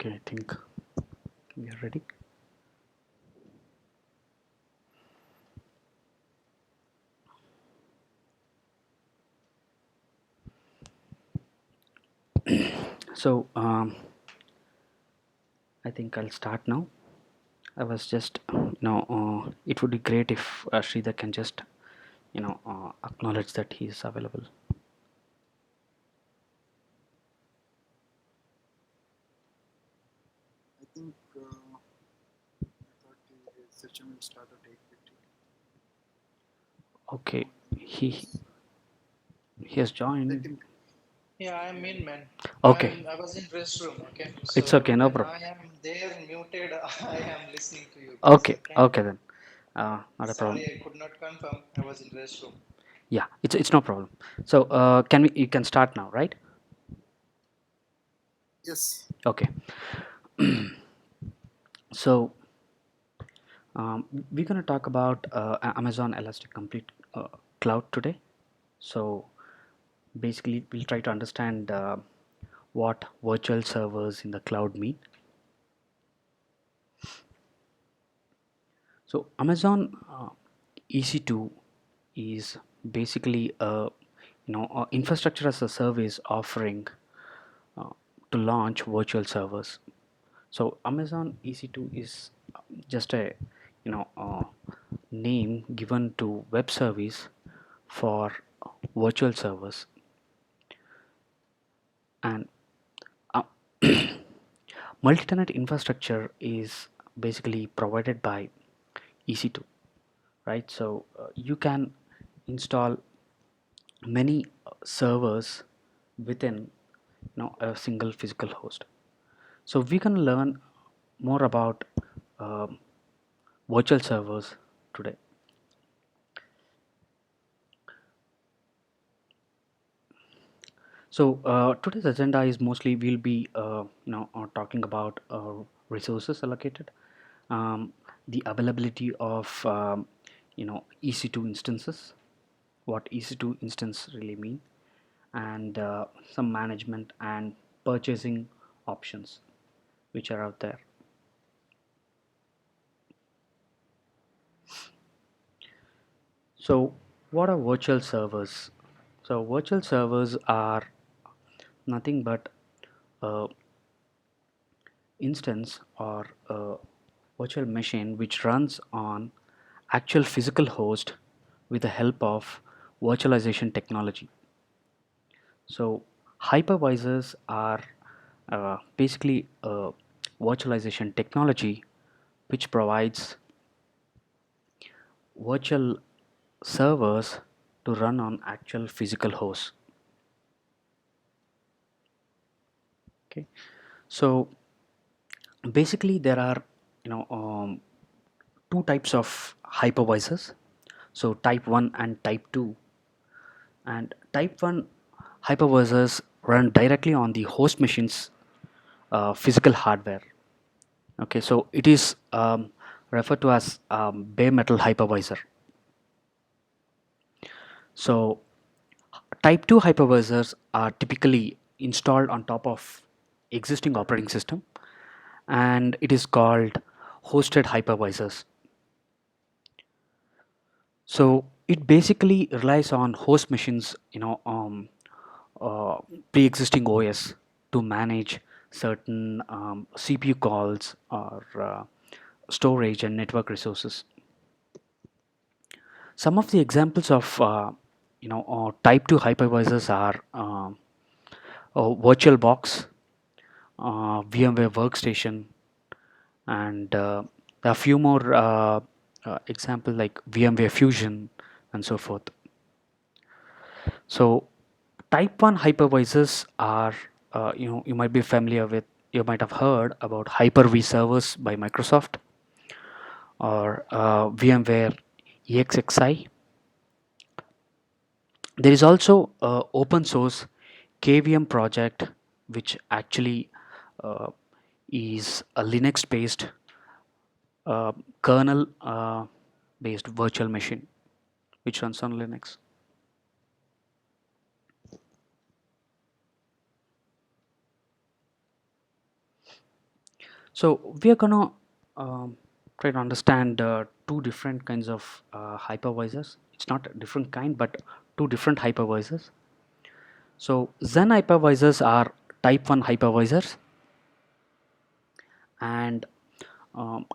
Okay, I think we are ready. So I think I'll start now. I was just, it would be great if Sridhar can just, acknowledge that he is available. I think I thought the session will start at 8:50. Okay, Yes. he has Let joined. him. Yeah, I'm in, man. Okay, I was in restroom. Okay, it's so okay, no when problem. I am there muted, I am listening to you guys. Okay, Okay. okay then. Not a problem. Sorry, I could not confirm. I was in restroom. Yeah, it's no problem. So can we? You can start now, right? Yes. Okay. So we're gonna talk about Amazon Elastic Complete Cloud today. So basically, we'll try to understand what virtual servers in the cloud mean. So Amazon EC2 is basically a infrastructure as a service offering uh, to launch virtual servers. So Amazon EC2 is just a name given to web service for virtual servers, and uh, multi-tenant infrastructure is basically provided by EC2, right? So you can install many servers within a single physical host. So we can learn more about um virtual servers today. So today's agenda is mostly we'll be talking about resources allocated, um, the availability of EC2 instances, what EC2 instance really mean, and some management and purchasing options which are out there. So what are virtual servers? So virtual servers are nothing but a instance or a virtual machine which runs on actual physical host with the help of virtualization technology. So hypervisors are basically a virtualization technology which provides virtual servers to run on actual physical hosts. Okay, so basically there are two types of hypervisors. So type 1 and type 2, and type 1 hypervisors run directly on the host machine's physical hardware. Okay, so it is referred to as bare metal hypervisor. So type 2 hypervisors are typically installed on top of existing operating system, and it is called hosted hypervisors. So it basically relies on host machines, uh, pre-existing OS to manage certain CPU calls or storage and network resources. Some of the examples of type 2 hypervisors are VirtualBox, VMware Workstation, and there are a few more examples like VMware Fusion and so forth. So type 1 hypervisors are, you might be familiar with, you might have heard about Hyper-V servers by Microsoft, or VMware EXXI. There is also a open source KVM project, which actually uh, is a Linux based uh, kernel based virtual machine which runs on Linux. So we are gonna try to understand two different kinds of hypervisors. It's not a different kind, but two different hypervisors. So Zen hypervisors are type 1 hypervisors, and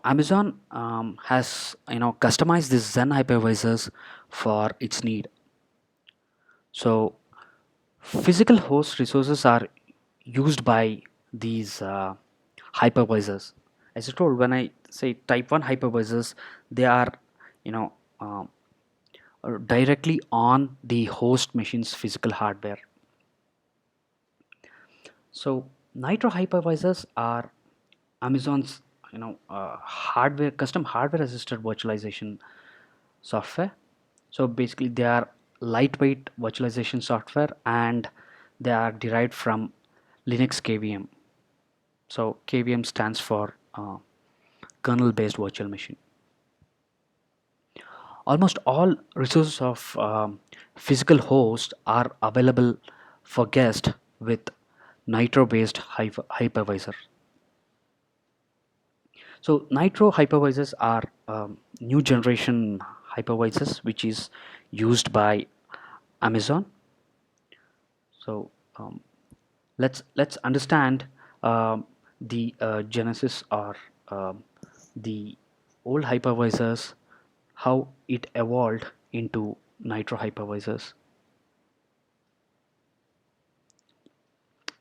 Amazon has customized these Zen hypervisors for its need. So physical host resources are used by these hypervisors. As I told, when I say type 1 hypervisors, they are you know um, directly on the host machine's physical hardware. So Nitro hypervisors are Amazon's hardware custom hardware assisted virtualization software. So basically they are lightweight virtualization software, and they are derived from Linux KVM. So KVM stands for kernel based virtual machine. Almost all resources of physical host are available for guest with Nitro based hypervisor. So Nitro hypervisors are new generation hypervisors which is used by Amazon. So let's understand the genesis or um, the old hypervisors, how it evolved into Nitro hypervisors.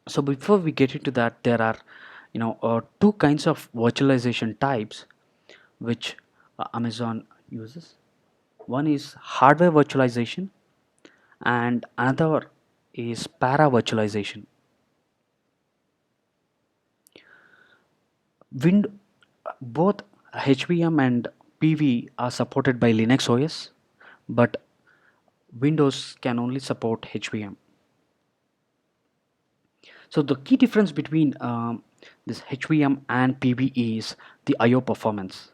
So before we get into that, there are two kinds of virtualization types which Amazon uses. One is hardware virtualization, and another is para virtualization. Wind Both HVM and PV are supported by Linux OS, but Windows can only support HVM. So the key difference between this HVM and PV is the I/O performance,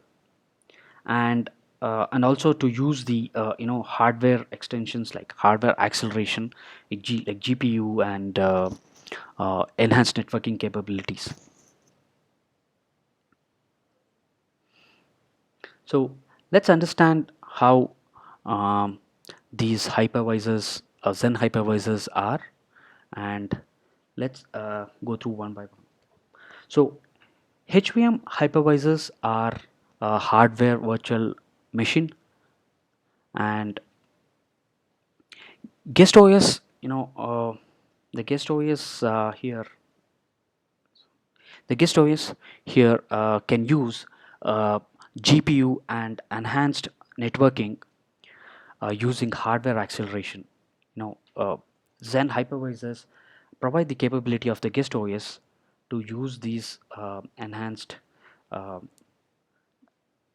and also to use the hardware extensions like hardware acceleration, like GPU and enhanced networking capabilities. So let's understand how um, these hypervisors, Zen hypervisors are, and let's go through one by one. So HVM hypervisors are a hardware virtual machine, and guest OS, the guest OS here can use uh, GPU and enhanced networking using hardware acceleration. Zen hypervisors provide the capability of the guest OS to use these enhanced uh,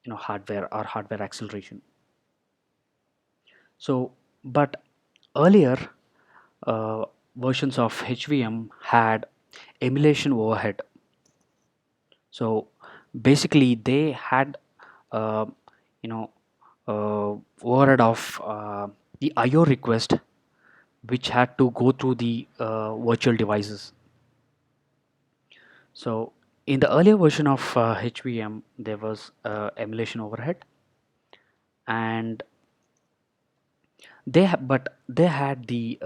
hardware or hardware acceleration. So, but earlier uh, versions of HVM had emulation overhead. So basically, they had uh, you know overhead of the I/O request, which had to go through the virtual devices. So in the earlier version of HVM, there was emulation overhead, and but they had the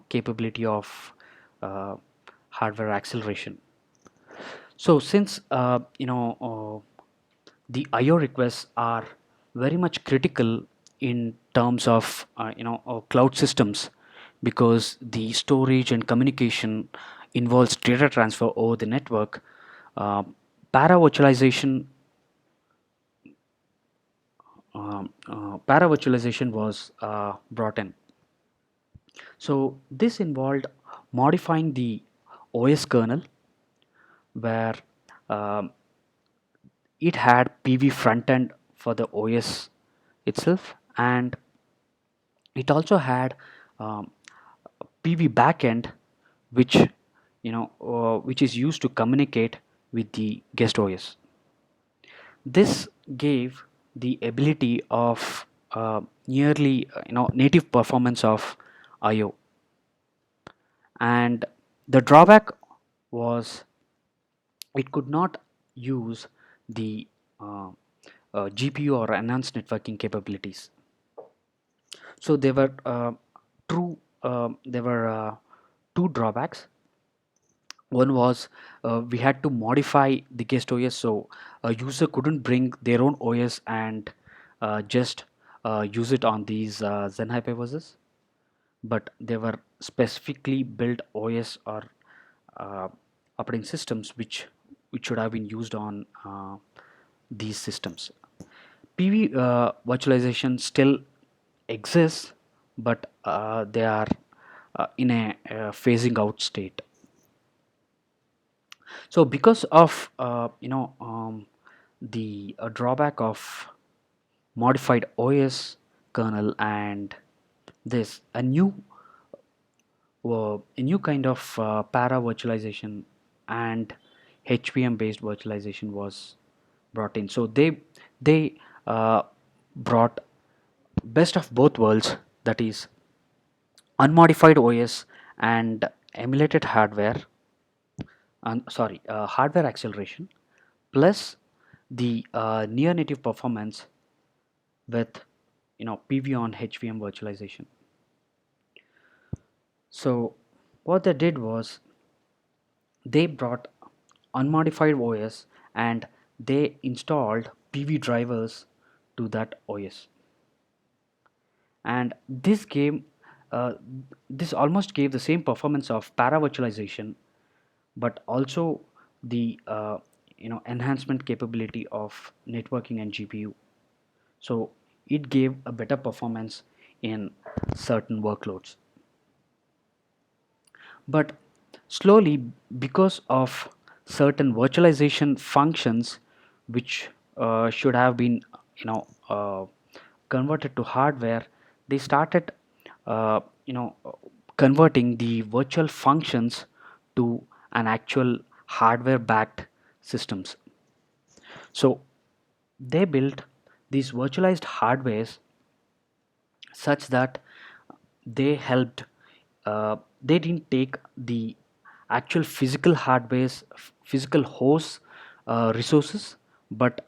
capability of uh, hardware acceleration. So since the I/O requests are very much critical in terms of cloud systems, because the storage and communication involves data transfer over the network. Uh, para virtualization Para virtualization was brought in. So this involved modifying the OS kernel, where um, it had PV front end for the OS itself, and it also had um, PV backend, which which is used to communicate with the guest OS. This gave the ability of nearly native performance of I/O, and the drawback was it could not use the uh, GPU or enhanced networking capabilities. So there were true there were two drawbacks. One was we had to modify the guest OS, so a user couldn't bring their own OS and just use it on these Zen hypervisors, but they were specifically built OS or uh, operating systems which should have been used on these systems. PV virtualization still exists, but they are in a phasing out state. So because of the drawback of modified OS kernel and this a new kind of para virtualization and HPM based virtualization was brought in. So they brought best of both worlds, that is unmodified OS and emulated hardware, hardware acceleration plus the near native performance with PV on HVM virtualization. So what they did was they brought unmodified OS and they installed PV drivers to that OS, and uh, this almost gave the same performance of para virtualization, but also the enhancement capability of networking and GPU. So it gave a better performance in certain workloads. But slowly, because of certain virtualization functions which should have been converted to hardware, they started uh, you know uh, converting the virtual functions to an actual hardware backed systems. So they built these virtualized hardwares such that they helped they didn't take the actual physical hardware's physical host resources, but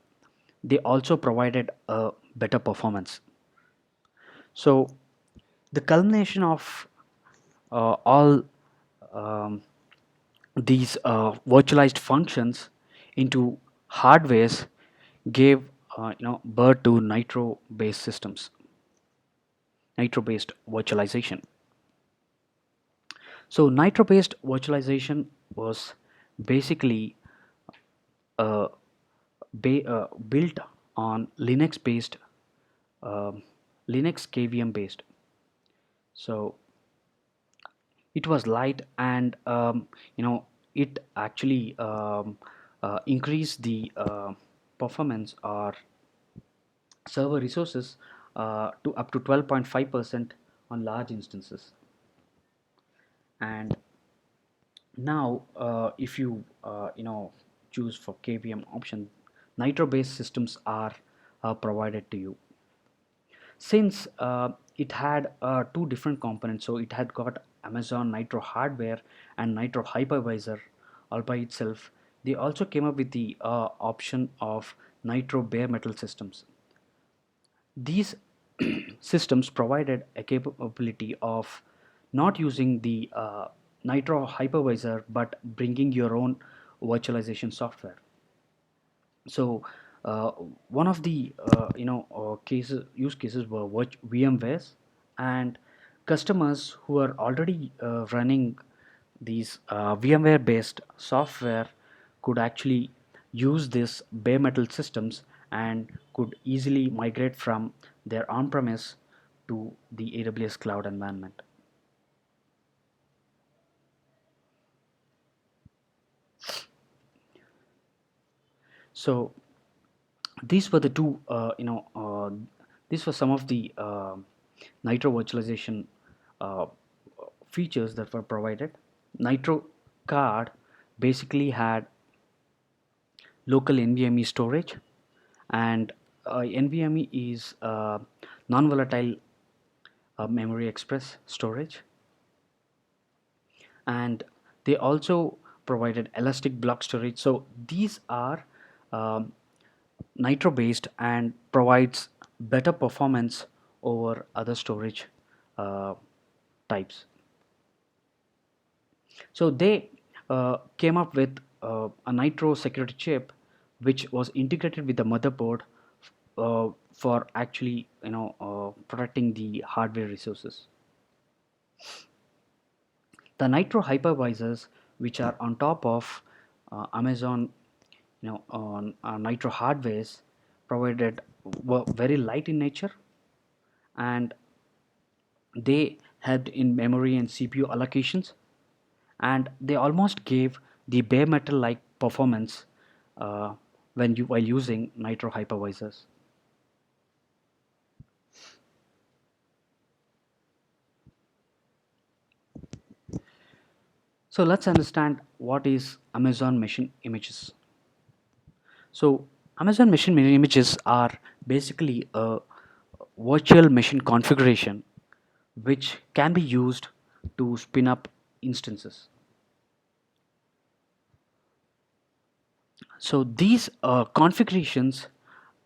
they also provided a better performance. So the culmination of all um, these virtualized functions into hardwares gave birth to nitro based systems, nitro based virtualization. So nitro based virtualization was basically uh, built on Linux based Linux KVM based. So it was light and it actually increased the performance or server resources to up to 12.5% on large instances. And now if you choose for KVM option, nitro based systems are provided to you. Since it had two different components, so it had got Amazon Nitro hardware and Nitro hypervisor all by itself. They also came up with the option of Nitro bare metal systems. These systems provided a capability of not using the Nitro hypervisor but bringing your own virtualization software. So uh, one of the cases use cases were VMwares, and customers who are already running these VMware based software could actually use this bare metal systems and could easily migrate from their on-premise to the AWS cloud environment. So these were the two these were some of the Nitro virtualization uh, features that were provided. Nitro card basically had local NVMe storage, and NVMe is non-volatile memory express storage, and they also provided elastic block storage. So these are um, nitro based and provides better performance over other storage uh, types. So they came up with a nitro security chip which was integrated with the motherboard for actually protecting the hardware resources. The nitro hypervisors which are on top of Amazon on nitro hardwares provided were very light in nature, and they helped in memory and CPU allocations, and they almost gave the bare metal like performance while using nitro hypervisors. So let's understand what is Amazon machine images. So Amazon machine images are basically a virtual machine configuration which can be used to spin up instances. So these configurations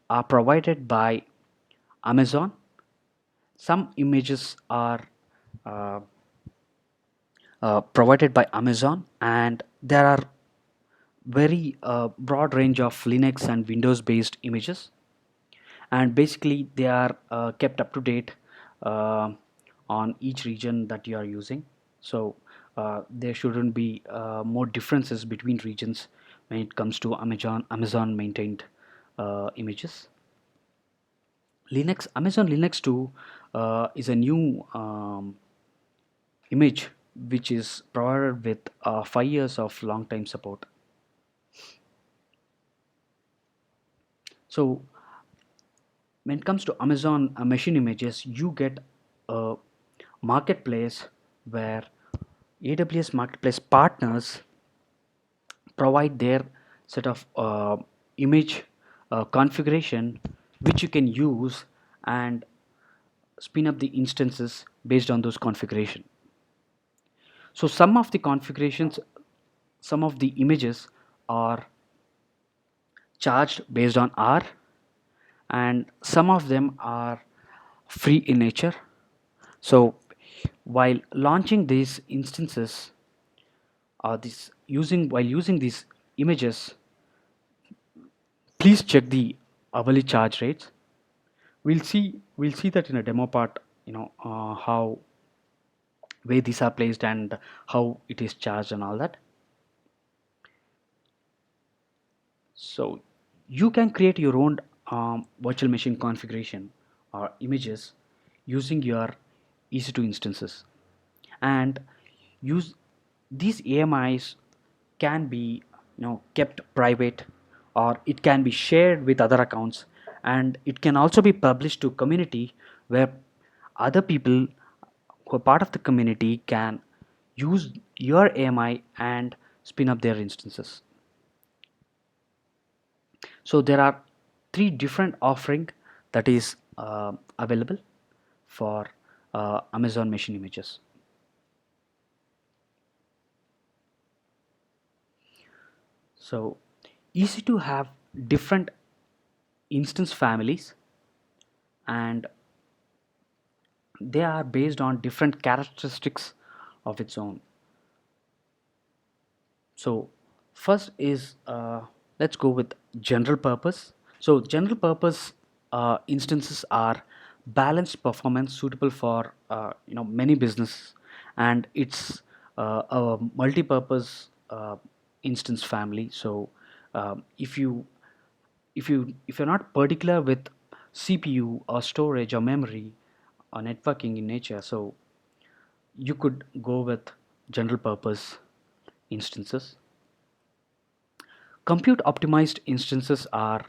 are provided by Amazon. Some images are uh, provided by Amazon, and there are very broad range of Linux and Windows based images, and basically they are kept up to date uh, on each region that you are using. So there shouldn't be more differences between regions when it comes to Amazon maintained images. Amazon Linux 2 is a new image which is provided with 5 years of long time support. So when it comes to Amazon machine images, you get a marketplace where AWS marketplace partners provide their set of image configuration which you can use and spin up the instances based on those configuration. So some of the configurations, some of the images are charged based on R, and some of them are free in nature. So while launching these instances, while using these images, please check the hourly charge rates. We'll see that in a demo part. How where these are placed and how it is charged and all that. So you can create your own virtual machine configuration or images using your EC2 instances, and use these AMIs can be kept private, or it can be shared with other accounts, and it can also be published to community where other people who are part of the community can use your AMI and spin up their instances. So there are three different offering that is available for Amazon machine images. So EC2 have different instance families, and they are based on different characteristics of its own. So first is let's go with general purpose. So general purpose instances are balanced performance suitable for many businesses, and it's a multi-purpose instance family. So if you're not particular with CPU or storage or memory or networking in nature, so you could go with general purpose instances. Compute optimized instances are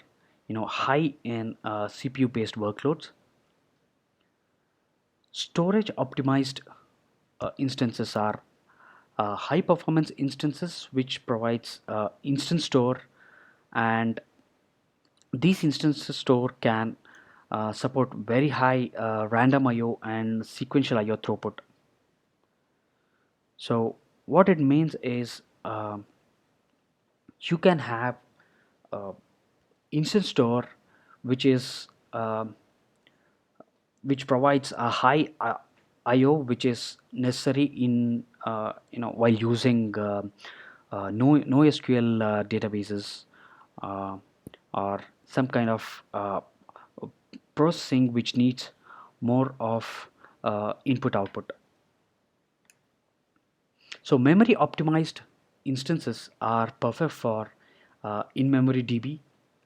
high in CPU based workloads. Storage optimized instances are high performance instances which provides instant store, and these instances store can support very high random IO and sequential IO throughput. So what it means is you can have instant store which is which provides a high IO which is necessary in while using no SQL databases uh, or some kind of processing which needs more of input output. So memory optimized instances are perfect for in-memory DB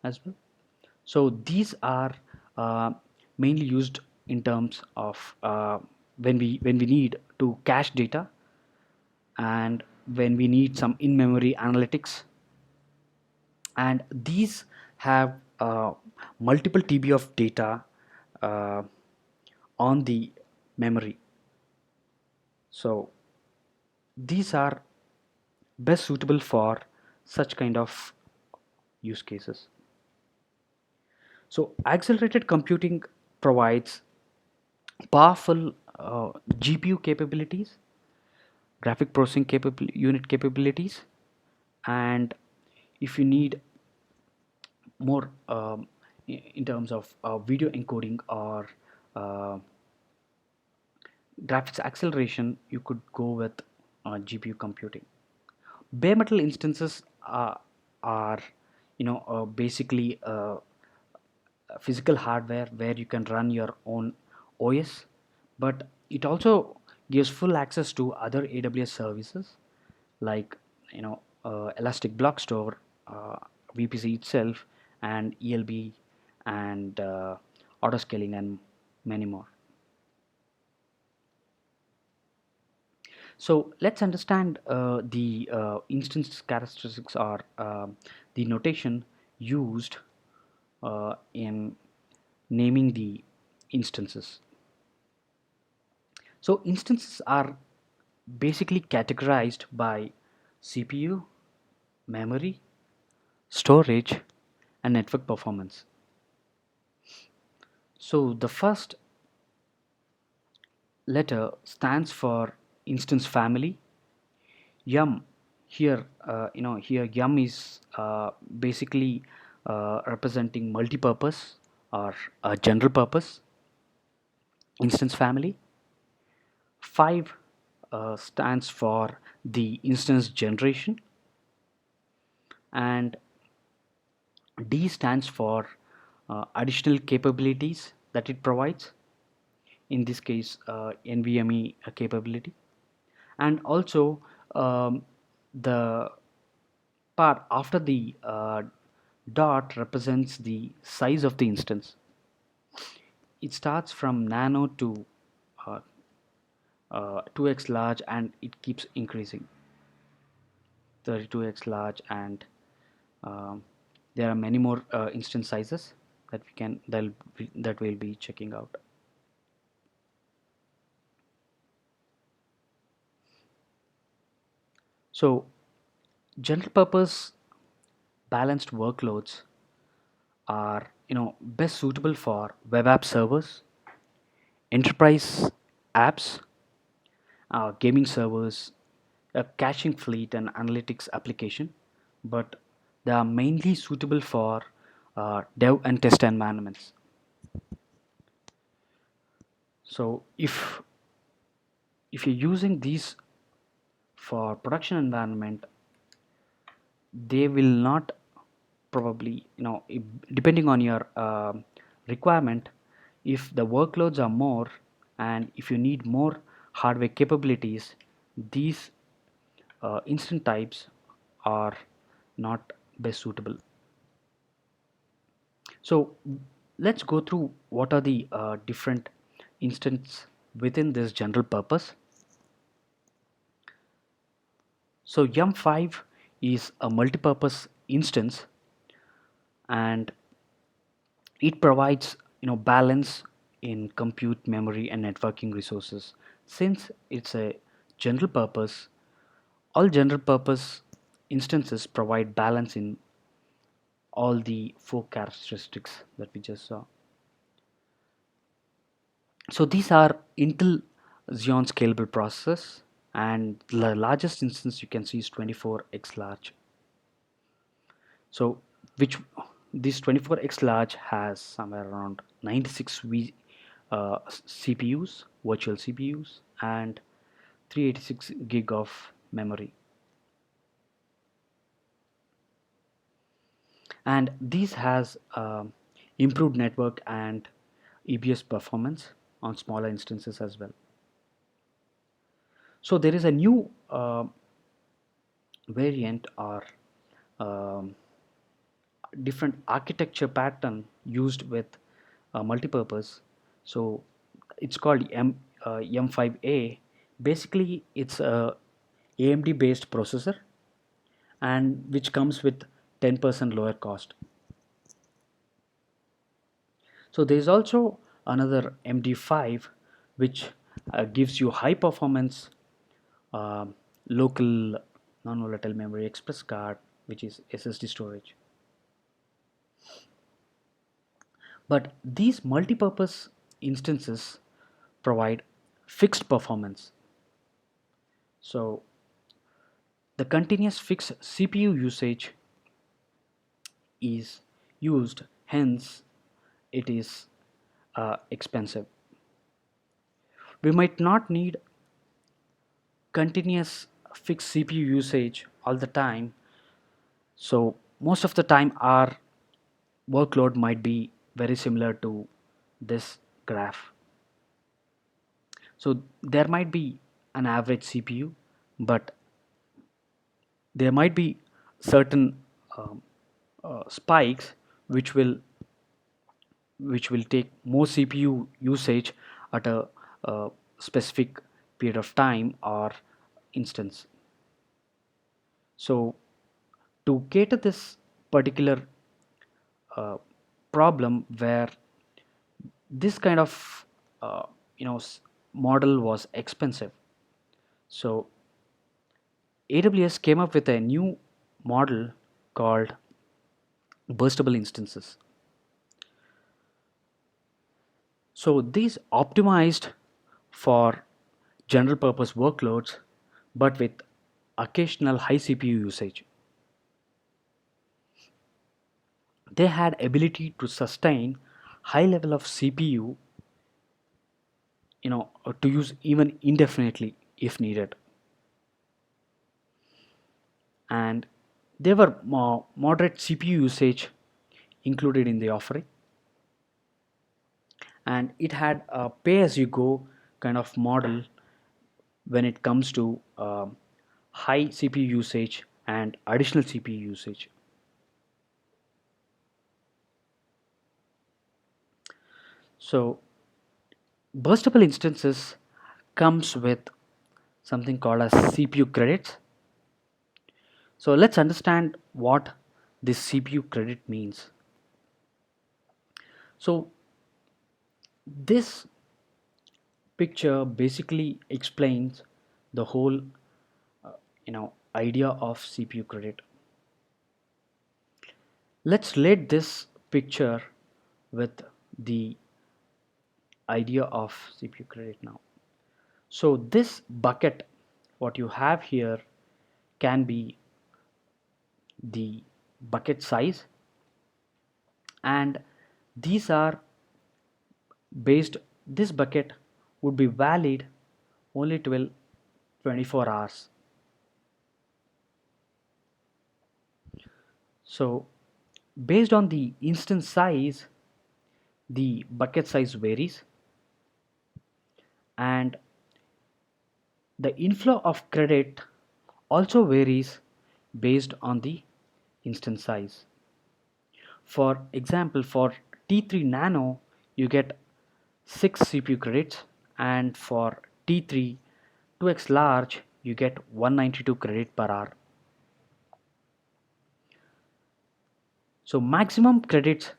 as well. So these are uh, mainly used in terms of when we need to cache data and when we need some in-memory analytics, and these have multiple TB of data uh, on the memory. So these are best suitable for such kind of use cases. So accelerated computing provides powerful GPU capabilities, graphic processing unit capabilities, and if you need more in terms of video encoding or uh, graphics acceleration, you could go with GPU computing. Bare metal instances are basically physical hardware where you can run your own OS, but it also gives full access to other AWS services like Elastic Block Store, VPC itself, and ELB, and autoscaling, and many more. So let's understand the instance characteristics or the notation used in naming the instances. So instances are basically categorized by CPU, memory, storage, and network performance. So the first letter stands for instance family. Yum here, here yum is basically representing multi-purpose or general purpose instance family. 5 stands for the instance generation, and D stands for additional capabilities that it provides, in this case NVMe capability, and also the part after the dot represents the size of the instance. It starts from nano to uh, 2x large, and it keeps increasing, 32x large, and um, there are many more instance sizes that that we'll be checking out. So general purpose balanced workloads are best suitable for web app servers, enterprise apps, gaming servers, a caching fleet, and analytics application, but they are mainly suitable for dev and test environments. So if you're using these for production environment, they will not probably, depending on your requirement, if the workloads are more and if you need more hardware capabilities, these instant types are not best suitable. So let's go through what are the different instances within this general purpose. So yum5 is a multipurpose instance, and it provides balance in compute, memory, and networking resources. Since it's a general purpose, all general purpose instances provide balance in all the 4 characteristics that we just saw. So these are Intel Xeon scalable processors, and the largest instance you can see is 24x large. So which this 24x large has somewhere around 96 CPUs, virtual CPUs, and 386 gig of memory. And this has improved network and EBS performance on smaller instances as well. So there is a new variant or um, different architecture pattern used with multipurpose. So it's called M5A. Basically, it's a AMD based processor and which comes with 10% lower cost. So there is also another MD5 which gives you high performance local non-volatile memory express card, which is SSD storage. But these multipurpose instances provide fixed performance. So the continuous fixed CPU usage is used, hence it is expensive. We might not need continuous fixed CPU usage all the time. So most of the time our workload might be very similar to this graph. So there might be an average CPU, but there might be certain um, spikes which will take more CPU usage at a specific period of time or instance. So to cater this particular uh, problem where this kind of uh, model was expensive, so AWS came up with a new model called burstable instances. So these optimized for general purpose workloads but with occasional high CPU usage. They had ability to sustain high level of CPU, to use even indefinitely if needed. And there were moderate CPU usage included in the offering, and it had a pay as you go kind of model when it comes to high CPU usage and additional CPU usage. So burstable instances comes with something called as CPU credits. So let's understand what this CPU credit means. So this picture basically explains the whole idea of CPU credit. Let's relate this picture with the idea of CPU credit now. So this bucket, what you have here, can be the bucket size, and these are based, this bucket would be valid only till 24 hours. So based on the instance size, the bucket size varies, and the inflow of credit also varies based on the instance size. For example, for T3 Nano, you get 6 CPU credits, and for T3 2x large, you get 192 credit per hour. So maximum credits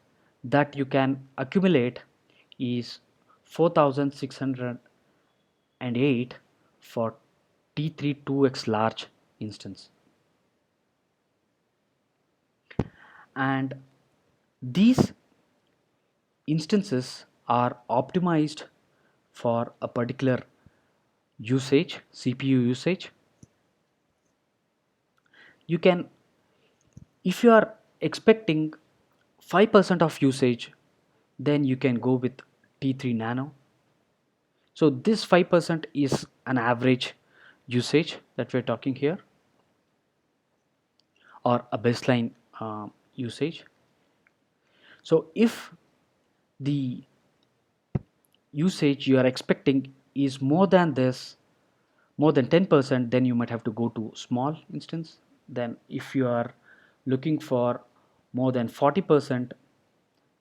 that you can accumulate is 4608 for T3 2x large instance. And these instances are optimized for a particular usage, CPU usage. You can, if you are expecting 5% of usage, then you can go with T3 Nano. So this 5% is an average usage that we're talking here, or a baseline usage. So if the usage you are expecting is more than this, more than 10%, then you might have to go to small instance. Then if you are looking for more than 40%,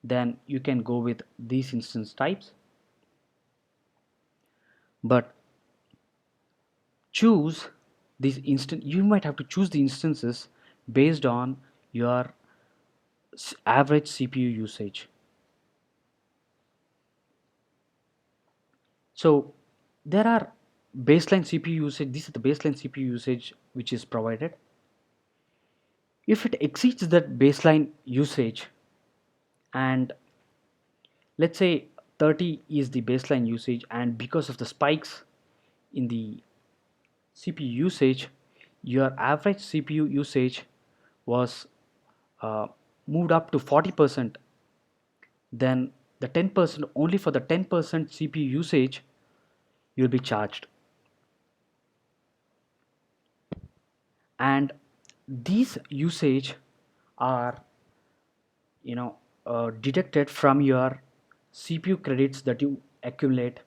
then you can go with these instance types. But choose these instant you might have to choose the instances based on your average CPU usage. So there are baseline CPU usage. This is the baseline CPU usage which is provided. If it exceeds that baseline usage, and let's say 30 is the baseline usage, and because of the spikes in the CPU usage, your average CPU usage was uh, moved up to 40%, then the 10%, only for the 10% CPU usage, you'll be charged. And these usage are, you know, deducted from your CPU credits that you accumulate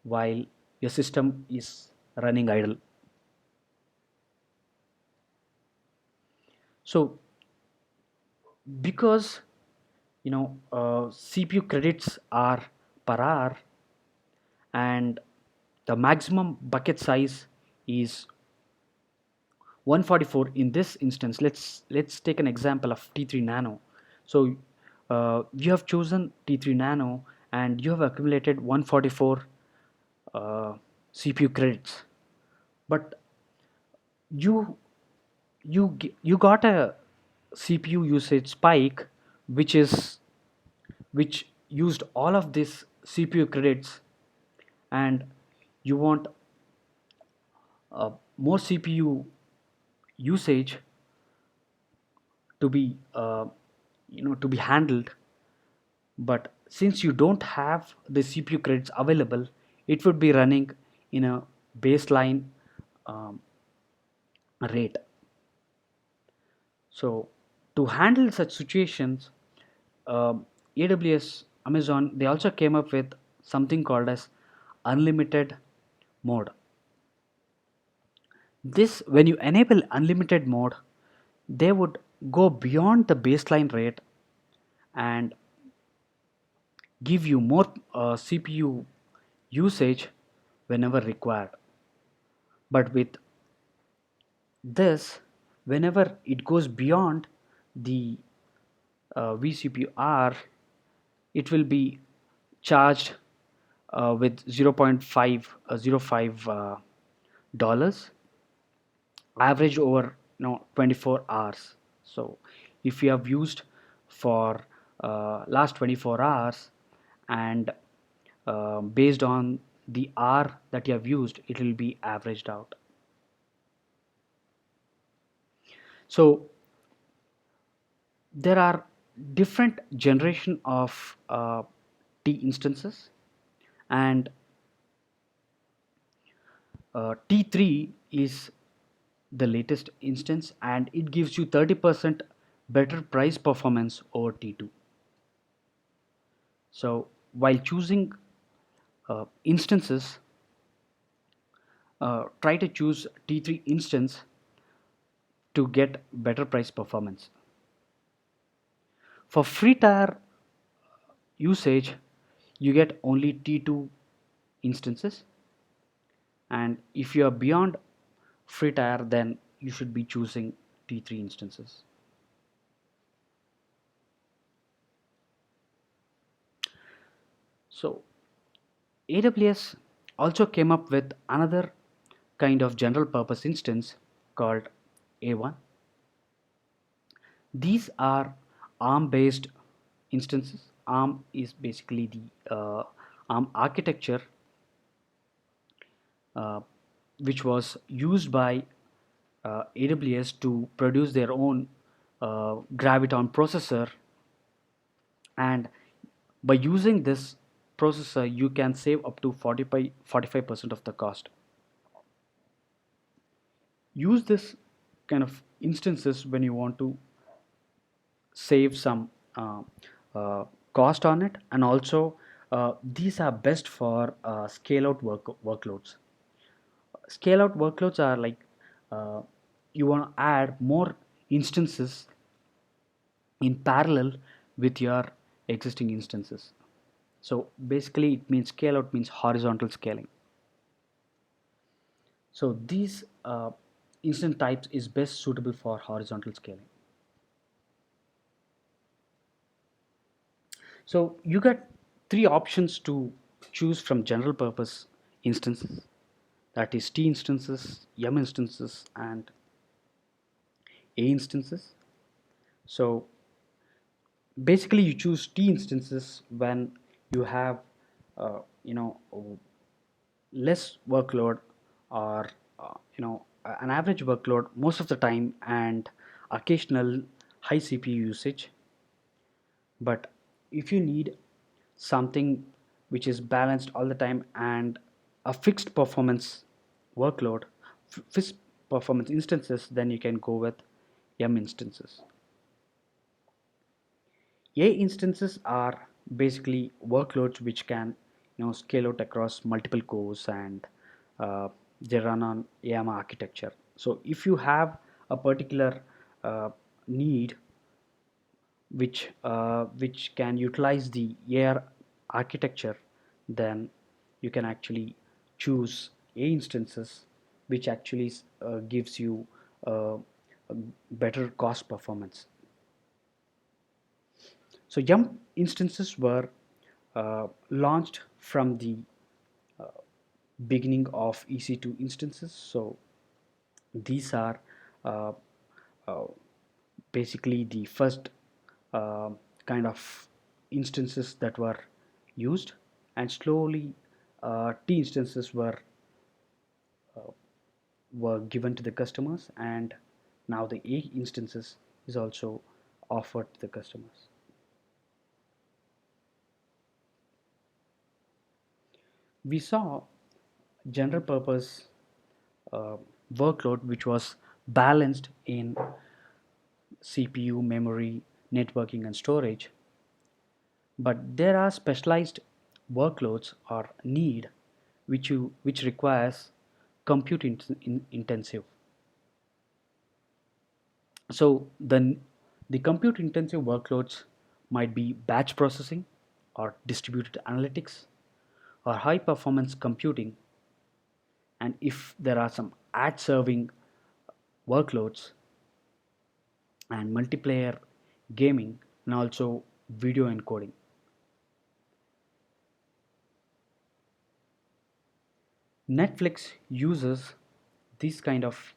while your system is running idle. So because CPU credits are per hour, and the maximum bucket size is 144. In this instance, let's take an example of T3 Nano. So you have chosen T3 Nano and you have accumulated 144 CPU credits, but you you got a CPU usage spike which is which used all of this CPU credits, and you want more CPU usage to be to be handled. But since you don't have the CPU credits available, it would be running in a baseline um, rate. So to handle such situations, AWS, Amazon, they also came up with something called as unlimited mode. This, when you enable unlimited mode, they would go beyond the baseline rate and give you more CPU usage whenever required. But with this, whenever it goes beyond the vCPU, it will be charged with 0.505 dollars, average over 24 hours. So if you have used for last 24 hours, and based on the hour that you have used, it will be averaged out. So there are different generation of T instances, and T3 is the latest instance, and it gives you 30% better price performance over T2. So while choosing instances, try to choose T3 instance to get better price performance. For free tier usage, you get only T2 instances, and if you are beyond free tier, then you should be choosing T3 instances. So AWS also came up with another kind of general purpose instance called A1. These are ARM based instances. ARM is basically the ARM architecture uh, which was used by AWS to produce their own Graviton processor, and by using this processor you can save up to 45% of the cost. Use this kind of instances when you want to save some uh, cost on it, and also these are best for scale out workloads. Scale out workloads are like uh, you want to add more instances in parallel with your existing instances. So basically it means scale out means horizontal scaling. So these instant types is best suitable for horizontal scaling. So you get three options to choose from general purpose instances, that is T instances, M instances, and A instances. So basically you choose T instances when you have you know less workload, or an average workload most of the time, and occasional high CPU usage. But if you need something which is balanced all the time and a fixed performance workload, fixed performance instances, then you can go with M instances. A instances are basically workloads which can scale out across multiple cores, and uh, they run on ARM architecture. So if you have a particular need which can utilize the AR architecture, then you can actually choose A instances, which actually gives you a better cost performance. So Yum instances were launched from the beginning of EC2 instances. So these are uh, uh, basically the first uh, kind of instances that were used, and slowly T instances were given to the customers, and now the A instances is also offered to the customers. We saw general purpose uh, workload which was balanced in CPU, memory, networking, and storage. But there are specialized workloads or need which requires compute intensive. So the compute intensive workloads might be batch processing, or distributed analytics, or high performance computing. And if there are some ad serving workloads, and multiplayer gaming, and also video encoding. Netflix uses these kind of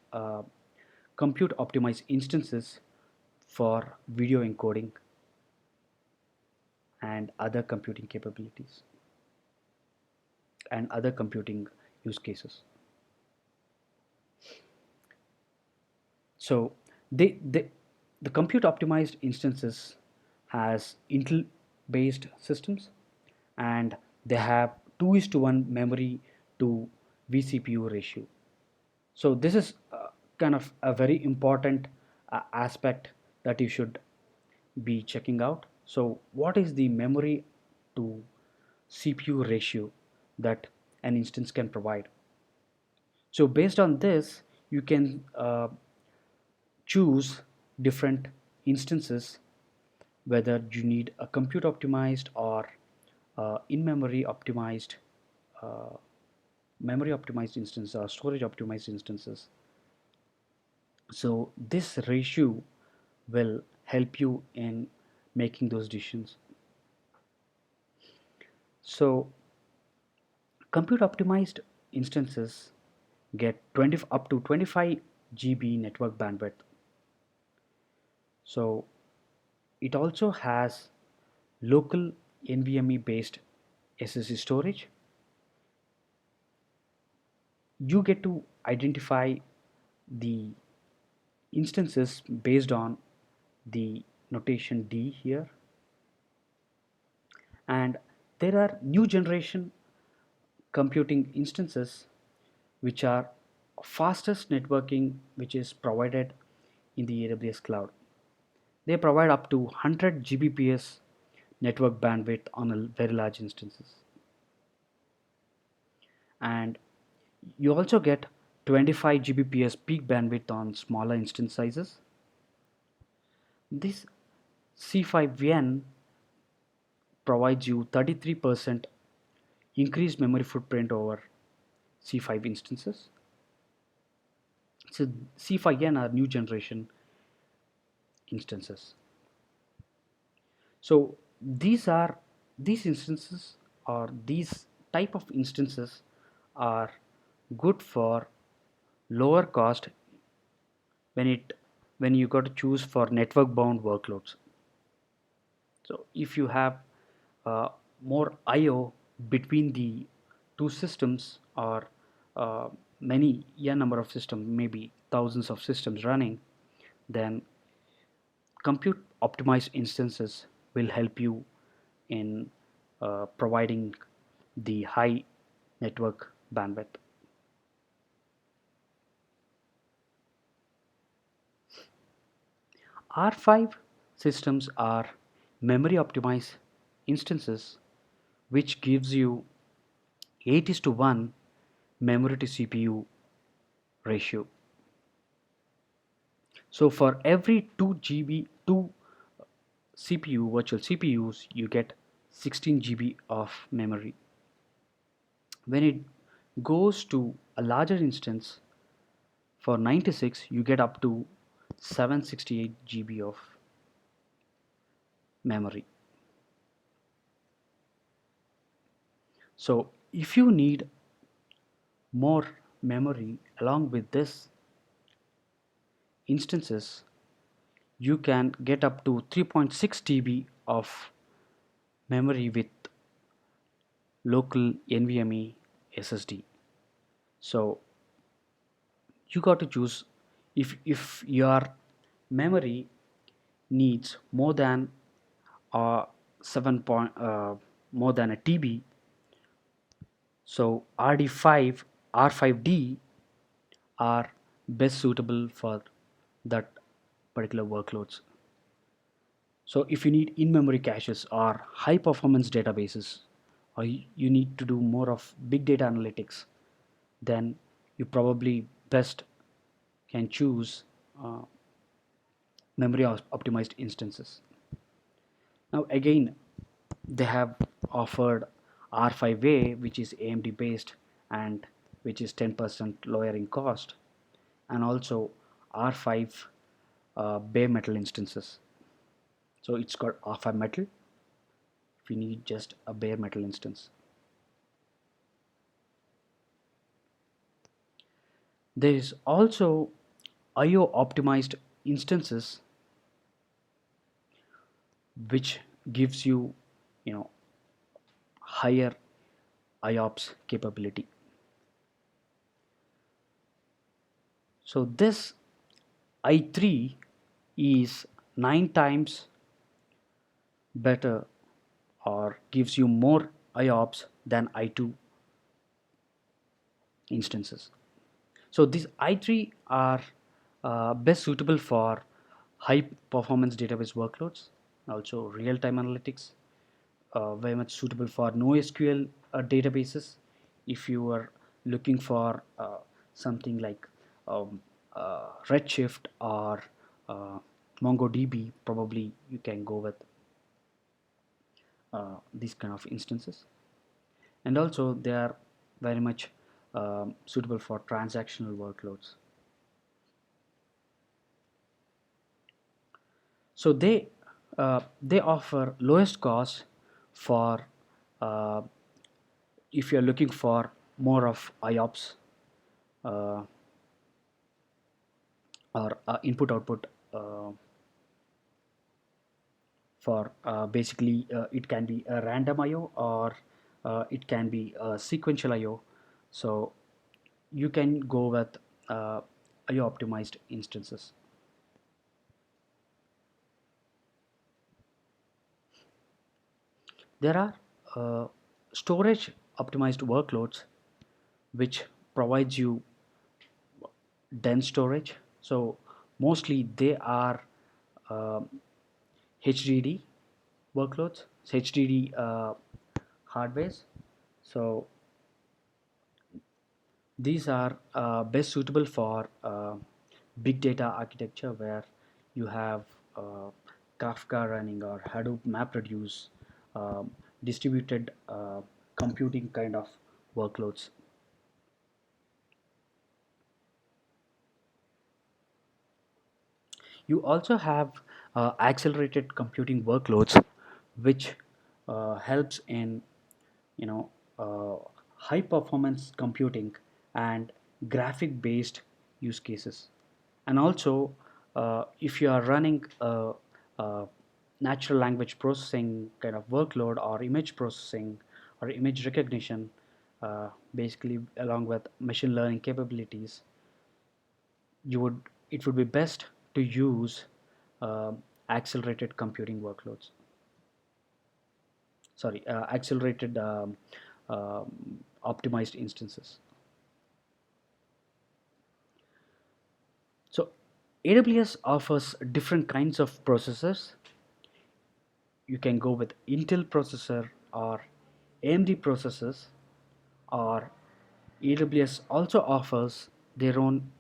compute optimized instances for video encoding and other computing capabilities and other computing use cases. So the compute optimized instances has Intel based systems, and they have 2 is to 1 memory to vCPU ratio. So this is kind of a very important aspect that you should be checking out. So what is the memory to CPU ratio that an instance can provide? So based on this, you can choose different instances, whether you need a compute optimized or in-memory optimized, uh, memory optimized instances or storage optimized instances. So this ratio will help you in making those decisions. So compute optimized instances get 20 up to 25 GB network bandwidth. So it also has local NVMe based SSD storage. You get to identify the instances based on the notation D here. And there are new generation computing instances which are fastest networking which is provided in the AWS cloud. They provide up to 100 Gbps network bandwidth on a very large instances. And you also get 25 Gbps peak bandwidth on smaller instance sizes. This C5N provides you 33% increased memory footprint over C5 instances. So C5N are new generation instances. So these instances or these type of instances are good for lower cost when it when you got to choose for network bound workloads. So if you have more IO between the two systems or many number of systems, maybe thousands of systems running, then compute optimized instances will help you in providing the high network bandwidth. R5 systems are memory optimized instances which gives you 8 is to 1 memory to CPU ratio. So for every 2 CPU virtual CPUs you get 16 GB of memory. When it goes to a larger instance for 96 you get up to 768 GB of memory. So if you need more memory along with this instances, you can get up to 3.6 TB of memory with local NVMe SSD. So you got to choose if your memory needs more than 7 point more than a TB. So RD5 R5D are best suitable for that particular workloads. So if you need in-memory caches or high performance databases or you need to do more of big data analytics, then you probably best can choose uh, memory optimized instances. Now again, they have offered R5A, which is AMD based and which is 10% lower in cost, and also R5 bare metal instances. So it's called R5 metal if you need just a bare metal instance. There is also IO optimized instances which gives you you know higher IOPS capability. So this I3 is 9 times better or gives you more IOPS than I2 instances. So these I3 are best suitable for high performance database workloads, also real-time analytics, very much suitable for NoSQL databases. If you are looking for something like Redshift or MongoDB, probably you can go with these kind of instances. And also they are very much suitable for transactional workloads. So they offer lowest cost for uh, if you're looking for more of IOPS uh, or input output for basically it can be a random IO or it can be a sequential IO. So you can go with IO optimized instances. There are uh, storage optimized workloads which provides you dense storage. So mostly they are uh, HDD workloads, HDD hardwares. So these are best suitable for big data architecture where you have uh, Kafka running or Hadoop MapReduce, distributed computing kind of workloads. You also have accelerated computing workloads, which helps in you know uh, high performance computing and graphic based use cases. And also, if you are running a natural language processing kind of workload or image processing or image recognition, basically along with machine learning capabilities, you would it would be best to use accelerated computing workloads, sorry, accelerated optimized instances. So AWS offers different kinds of processors. You can go with Intel processor or AMD processors, or AWS also offers their own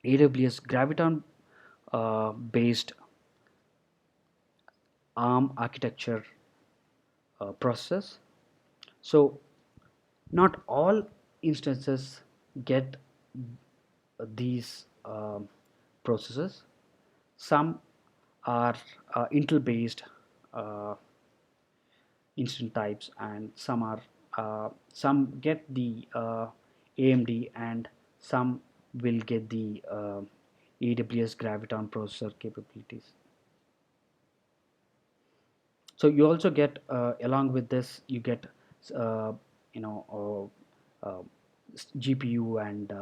AWS Graviton based ARM architecture processors. So not all instances get these processors. Some are Intel based uh, instant types, and some get the AMD, and some will get the AWS Graviton processor capabilities. So you also get along with this you get uh, you know GPU and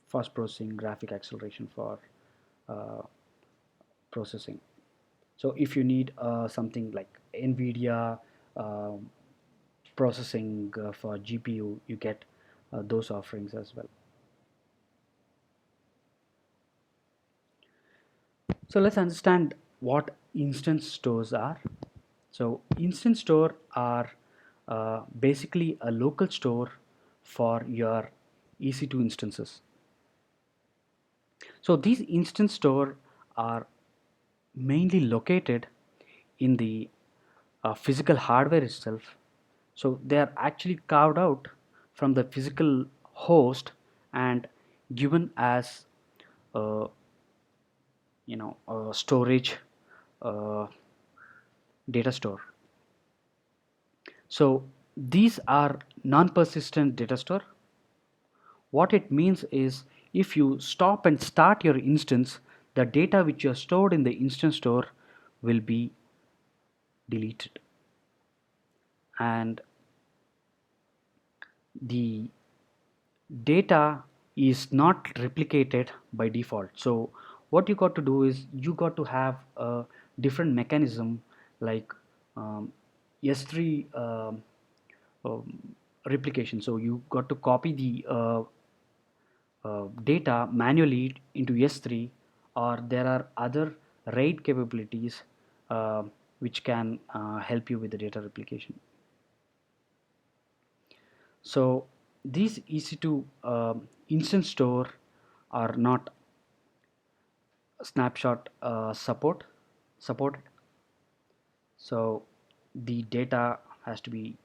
fast processing graphic acceleration for uh, processing. So if you need something like NVIDIA um processing for GPU, you get those offerings as well. So let's understand what instance stores are. So instance store are basically a local store for your EC2 instances. So these instance store are mainly located in the physical hardware itself. So they are actually carved out from the physical host and given as uh, storage uh, data store. So these are non-persistent data store. What it means is if you stop and start your instance, the data which you have stored in the instance store will be deleted, and the data is not replicated by default. So what you got to do is you got to have a different mechanism like S3 replication. So you got to copy the data manually into S3, or there are other RAID capabilities uh, which can help you with the data replication. So these EC2 instance store are not snapshot supported. So the data has to be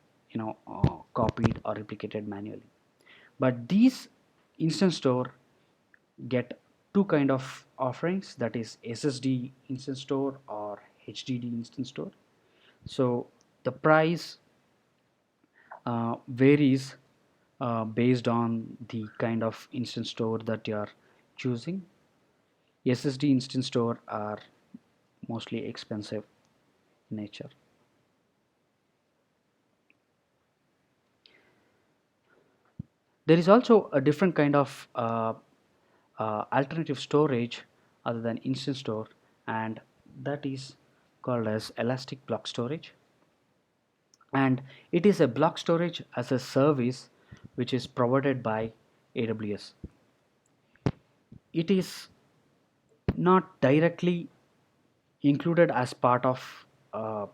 copied or replicated manually. But these instance store get two kind of offerings, that is SSD instance store or HDD instance store. So the price varies based on the kind of instance store that you are choosing. SSD instance store are mostly expensive in nature. There is also a different kind of alternative storage other than instant store, and that is called as elastic block storage. and it is a block storage as a service which is provided by AWS. It is not directly included as part of uh,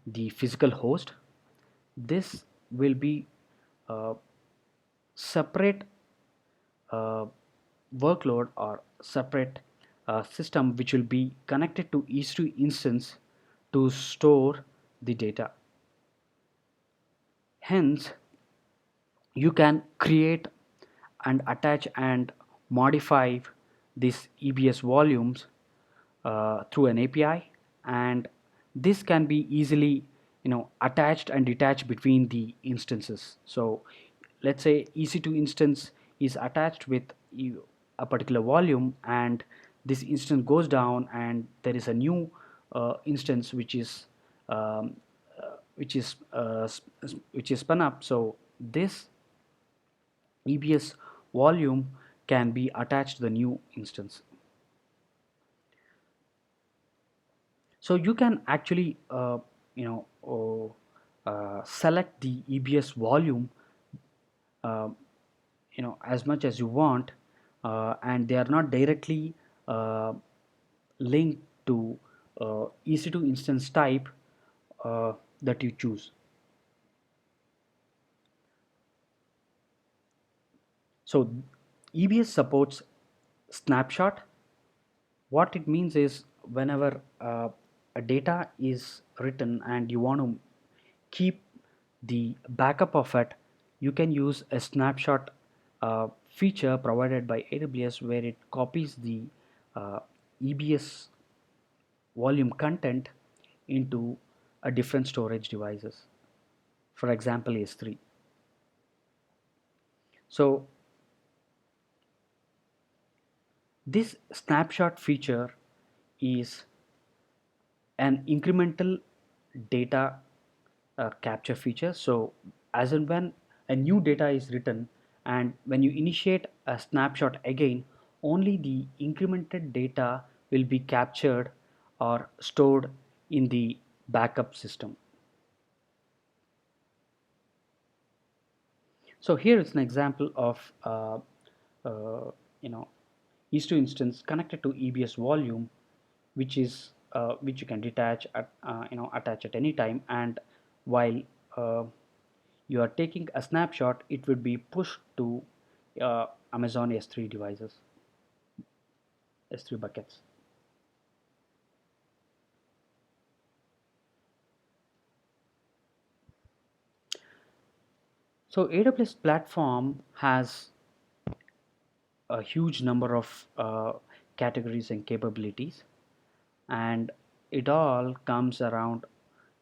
the physical host. This will be a separate uh, workload or separate system which will be connected to EC2 instance to store the data. Hence, you can create and attach and modify these EBS volumes through an API, and this can be easily attached and detached between the instances. So let's say EC2 instance is attached with a particular volume, and this instance goes down and there is a new instance um, which is spun up. So this EBS volume can be attached to the new instance. So you can actually select the EBS volume uh, as much as you want, and they are not directly uh, linked to EC2 instance type that you choose. So EBS supports snapshot. What it means is whenever a data is written and you want to keep the backup of it, you can use a snapshot feature provided by AWS where it copies the uh, EBS volume content into a different storage devices, for example S3. So this snapshot feature is an incremental data capture feature. So as and when a new data is written and when you initiate a snapshot again, only the incremented data will be captured or stored in the backup system. So here is an example of uh, you know EC2 instance connected to EBS volume, which you can detach at attach at any time, and while uh, you are taking a snapshot, it would be pushed to Amazon S3 devices, S3 buckets. So AWS platform has a huge number of categories and capabilities, and it all comes around,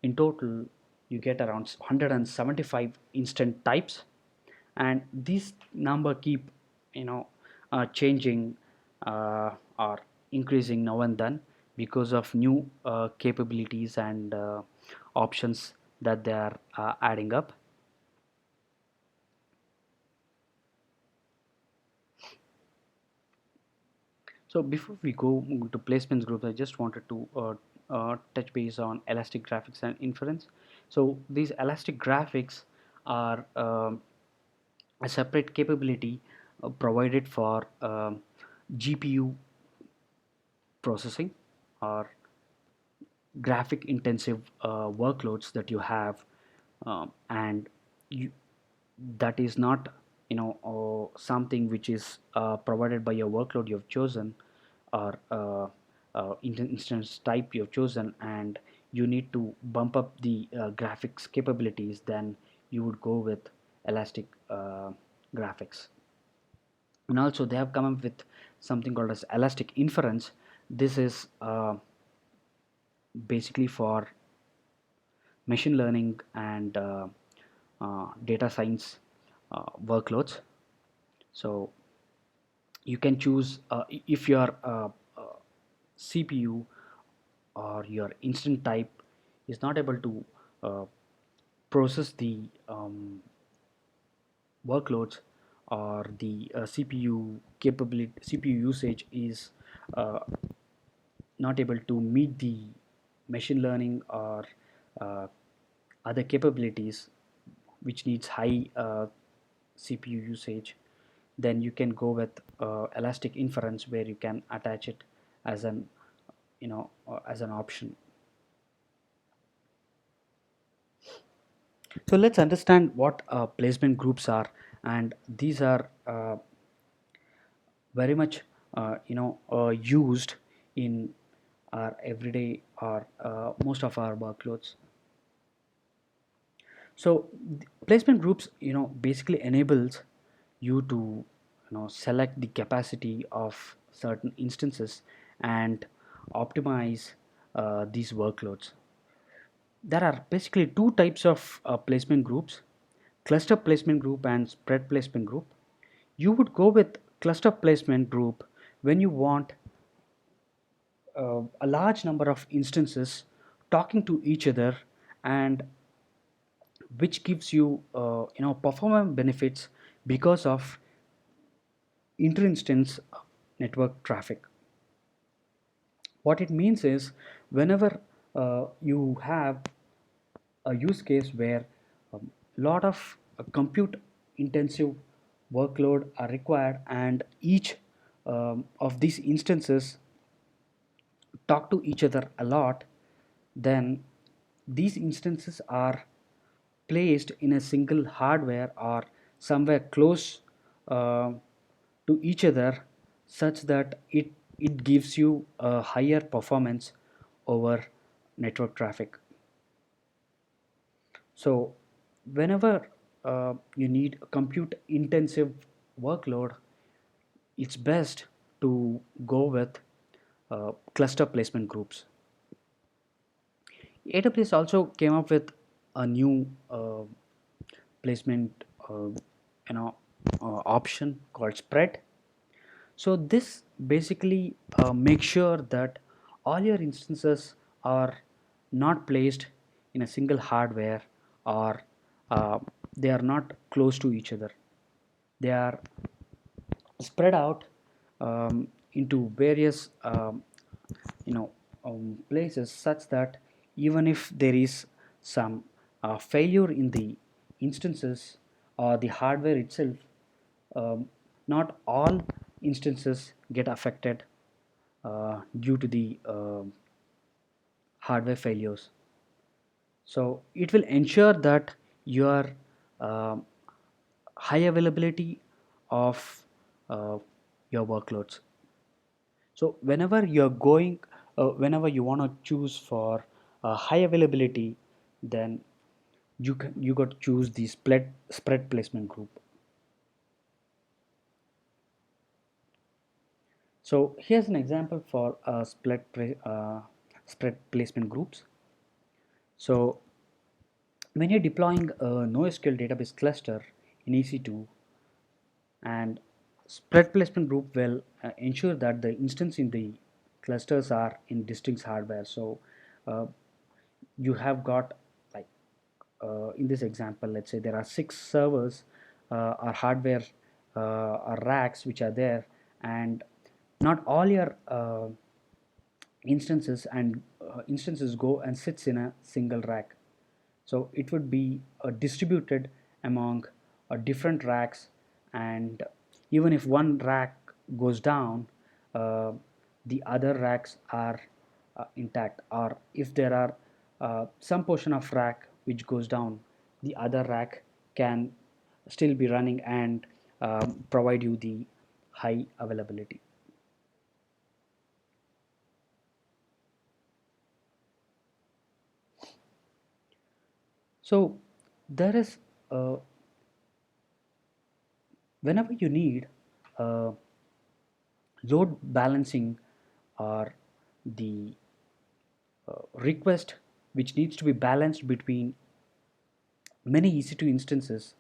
in total you get around 175 instant types, and this number keep changing or increasing now and then because of new capabilities and options that they are adding up. So before we go to placements groups, I just wanted to touch base on elastic graphics and inference. So these elastic graphics are a separate capability provided for GPU processing or graphic intensive workloads that you have, and you, that is not something which is provided by your workload you've chosen or instance type you've chosen, and you need to bump up the graphics capabilities, then you would go with elastic graphics. And also they have come up with something called as elastic inference. This is basically for machine learning and data science workloads. So you can choose if your CPU or your instant type is not able to uh, process the workloads, or the CPU usage is uh, not able to meet the machine learning or uh, other capabilities which needs high CPU usage, then you can go with elastic inference where you can attach it as an as an option. So let's understand what placement groups are, and these are very much used in our everyday or most of our workloads. So placement groups basically enables you to select the capacity of certain instances and optimize these workloads. There are basically two types of placement groups: cluster placement group and spread placement group. You would go with cluster placement group when you want a large number of instances talking to each other, and which gives you performance benefits because of inter-instance network traffic. What it means is, whenever you have a use case where a lot of compute intensive workload are required, and each of these instances talk to each other a lot, then these instances are placed in a single hardware or somewhere close uh, to each other, such that it gives you a higher performance over network traffic. So whenever you need a compute intensive workload, it's best to go with cluster placement groups. AWS also came up with a new placement you know option called spread. So this basically makes sure that all your instances are not placed in a single hardware, or uh, they are not close to each other. They are spread out into various places, such that even if there is some failure in the instances or the hardware itself, um, not all instances get affected due to the hardware failures. So it will ensure that your uh, high availability of uh, your workloads. So whenever you want to choose for high availability, then you got to choose the spread placement group. So here's an example for spread placement groups. So when you're deploying a NoSQL database cluster in EC2, and spread placement group will ensure that the instance in the clusters are in distinct hardware. So uh, you have got, like, in this example, let's say there are 6 servers or hardware or racks which are there, and not all your instances go and sits in a single rack. So it would be distributed among different racks, and even if one rack goes down, uh, the other racks are intact, or if there are some portion of rack which goes down, the other rack can still be running and provide you the high availability. So there is whenever you need uh, load balancing, or the request which needs to be balanced between many EC2 instances,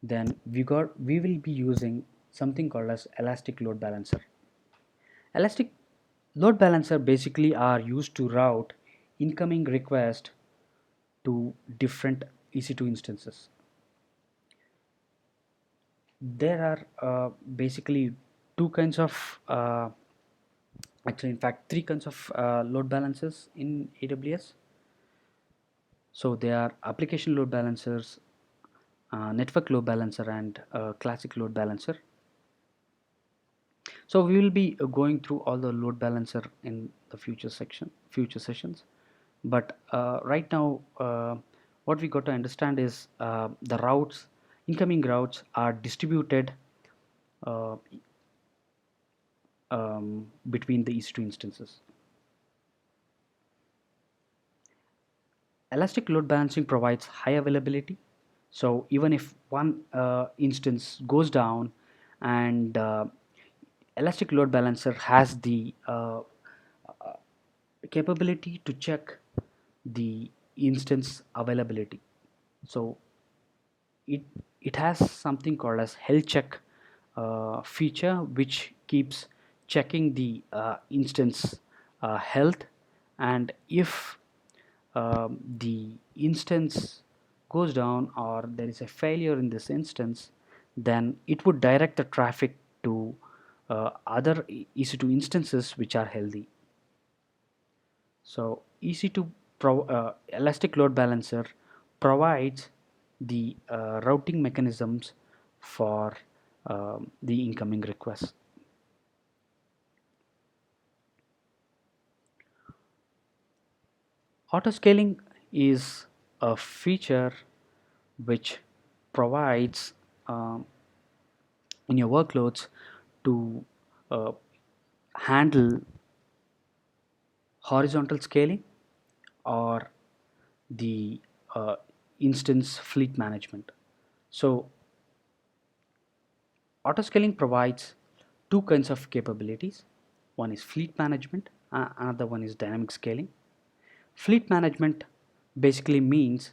then we will be using something called as elastic load balancer. Elastic load balancer basically are used to route incoming request to different EC2 instances. There are basically two kinds of actually, in fact, three kinds of load balancers in AWS. So they are application load balancers, network load balancer, and classic load balancer. So we will be going through all the load balancer in the future sessions. But right now, what we got to understand is the routes, incoming routes are distributed uh, between the EC2 instances. Elastic load balancing provides high availability. So even if one instance goes down, and elastic load balancer has the capability to check the instance availability. So it it has something called as health check feature, which keeps checking the instance health, and if the instance goes down or there is a failure in this instance, then it would direct the traffic to other EC2 instances which are healthy. So EC2 elastic load balancer provides the routing mechanisms for the incoming requests. Autoscaling is a feature which provides in your workloads to uh, handle horizontal scaling or the instance fleet management. So autoscaling provides two kinds of capabilities. One is fleet management, another one is dynamic scaling. Fleet management basically means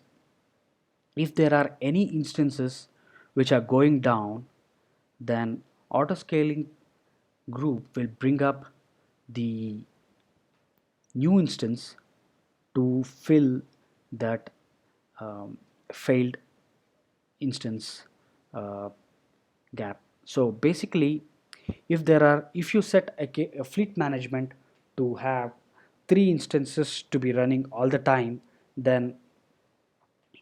if there are any instances which are going down, then autoscaling group will bring up the new instance to fill that um, failed instance uh, gap. So basically, if you set a fleet management to have three instances to be running all the time, then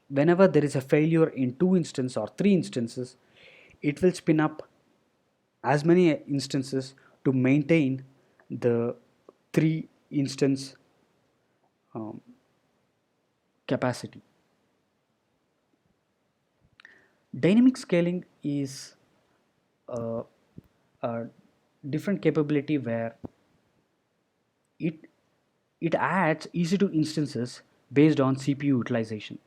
whenever there is a failure in two instances or three instances, it will spin up as many instances to maintain the three instance um, capacity. Dynamic scaling is a, a different capability where it it adds EC2 instances based on CPU utilization.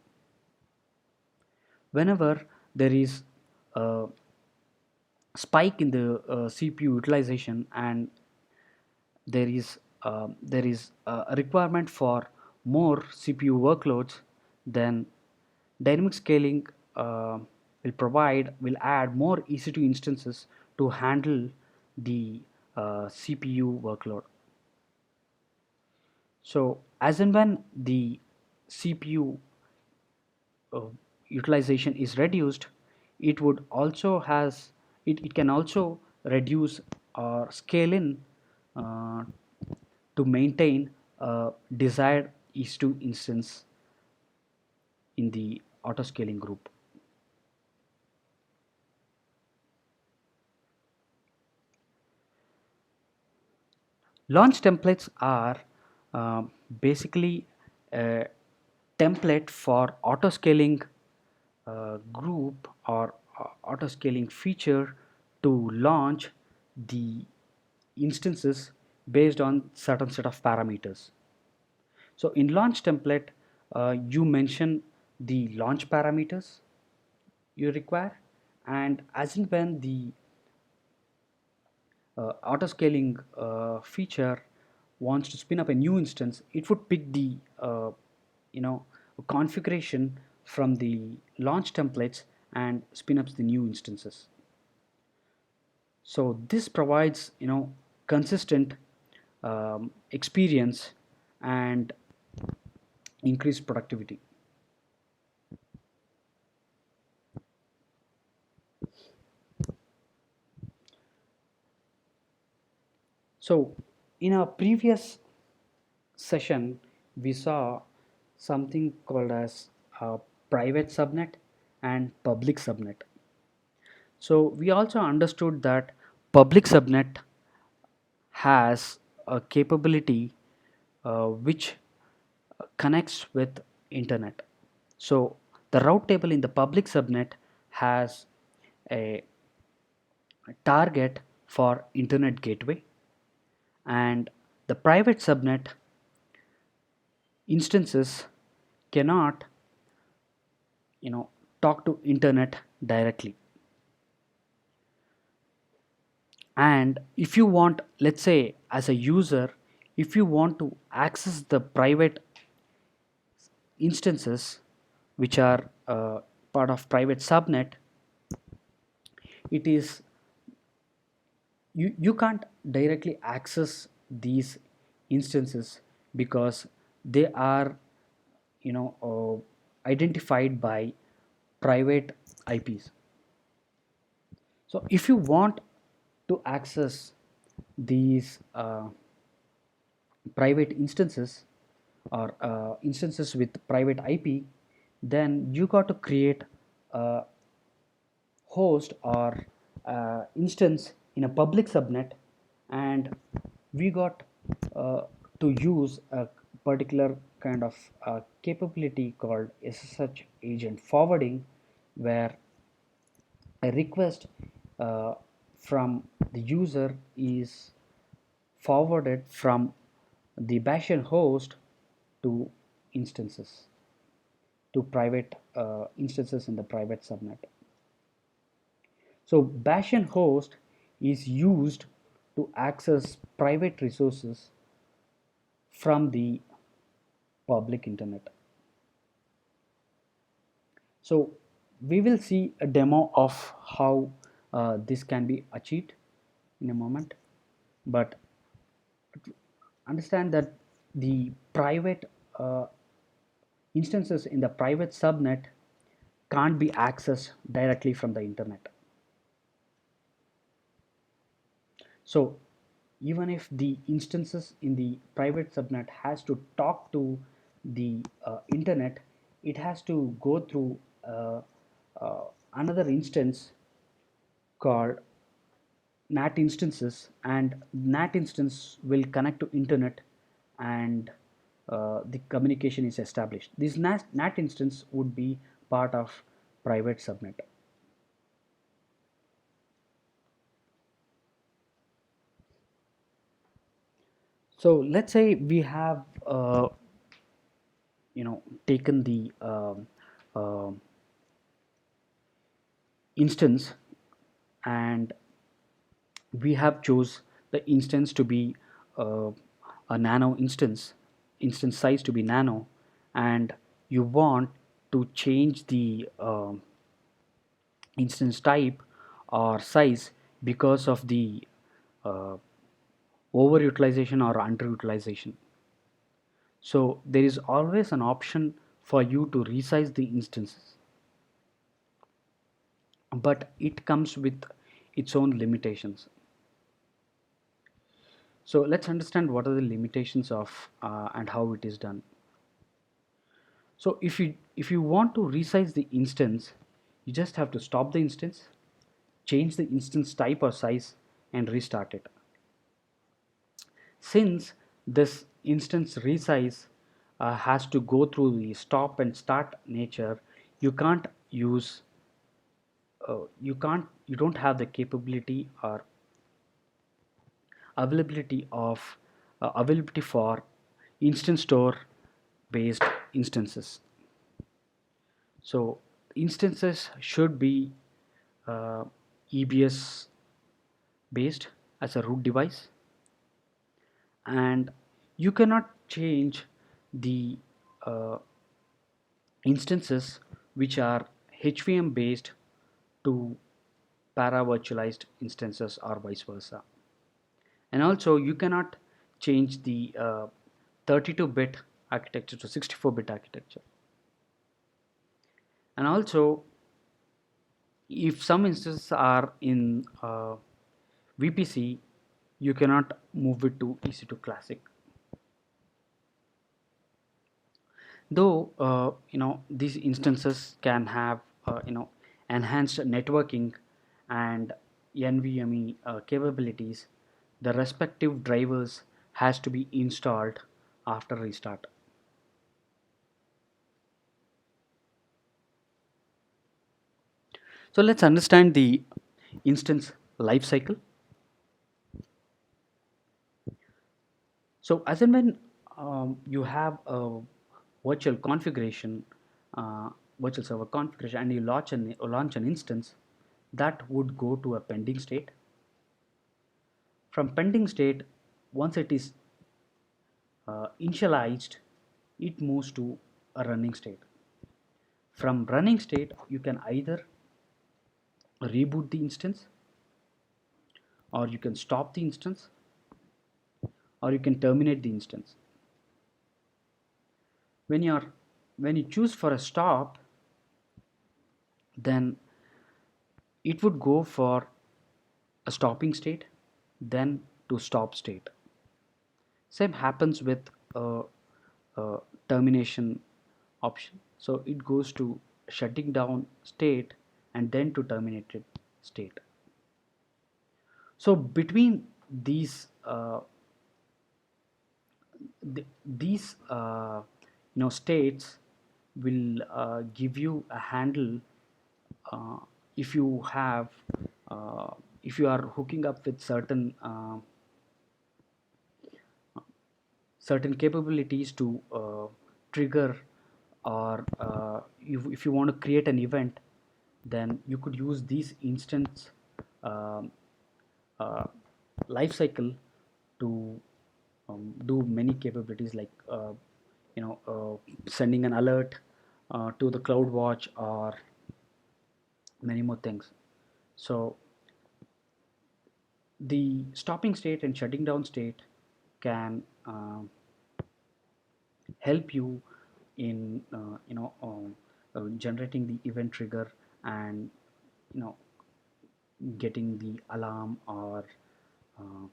Whenever there is a spike in the CPU utilization, and there is a requirement for more CPU workloads, then dynamic scaling will add more EC2 instances to handle the CPU workload. So as and when the CPU uh, utilization is reduced, it can also reduce or scale in uh, to maintain a desired EC2 instance in the autoscaling group. Launch templates are basically a template for autoscaling group or autoscaling feature to launch the instances based on certain set of parameters. So in launch template, you mention the launch parameters you require, and as and when the autoscaling feature wants to spin up a new instance, it would pick the you know configuration from the launch templates and spin up the new instances. So this provides consistent experience and increased productivity. So in our previous session, we saw something called as a private subnet and public subnet. So we also understood that public subnet has a capability which connects with internet. So the route table in the public subnet has a target for internet gateway, and the private subnet instances cannot, you know, talk to internet directly. And if you want, let's say as a user, if you want to access the private instances which are part of private subnet, it is, you can't directly access these instances because they are, identified by private IPs. So if you want to access these private instances or instances with private IP, then you got to create a host or instance in a public subnet, and we got to use a particular kind of capability called SSH agent forwarding, where a request uh, from the user is forwarded from the Bastion host to instances, to private instances in the private subnet. So Bastion host is used to access private resources from the public internet. So we will see a demo of how this can be achieved in a moment, but understand that the private instances in the private subnet can't be accessed directly from the internet. So even if the instances in the private subnet has to talk to the internet, it has to go through uh, another instance called NAT instances, and NAT instance will connect to internet, and the communication is established. This NAT instance would be part of private subnet. So let's say we have taken the instance, and we have chose the instance to be uh, a nano instance size to be nano, and you want to change the instance type or size because of the uh, overutilization or underutilization. So there is always an option for you to resize the instances, but it comes with its own limitations. So let's understand what are the limitations of and how it is done. So if you want to resize the instance, you just have to stop the instance, change the instance type or size, and restart it. Since this instance resize has to go through the stop and start nature, you can't use you don't have the capability or availability for instant store based instances. So instances should be uh, EBS based as a root device, and you cannot change the uh, instances which are HVM based to para virtualized instances or vice versa. And also you cannot change the 32-bit architecture to 64-bit architecture. And also, if some instances are in VPC, you cannot move it to EC2 classic. Though these instances can have enhanced networking and NVMe capabilities, the respective drivers has to be installed after restart. So let's understand the instance life cycle. So as and when you have a virtual configuration, uh, virtual server configuration, and you launch an instance, that would go to a pending state. From pending state, once it is initialized, it moves to a running state. From running state, you can either reboot the instance, or you can stop the instance, or you can terminate the instance. When you choose for a stop, then it would go for a stopping state, then to stop state. Same happens with a termination option. So it goes to shutting down state and then to terminated state. So between these states will give you a handle uh, if you have if you are hooking up with certain capabilities to trigger, or if you want to create an event, then you could use these instance um, uh, life cycle to do many capabilities, like sending an alert to the cloud watch, or many more things. So the stopping state and shutting down state can help you in generating the event trigger, and you know getting the alarm, or uh,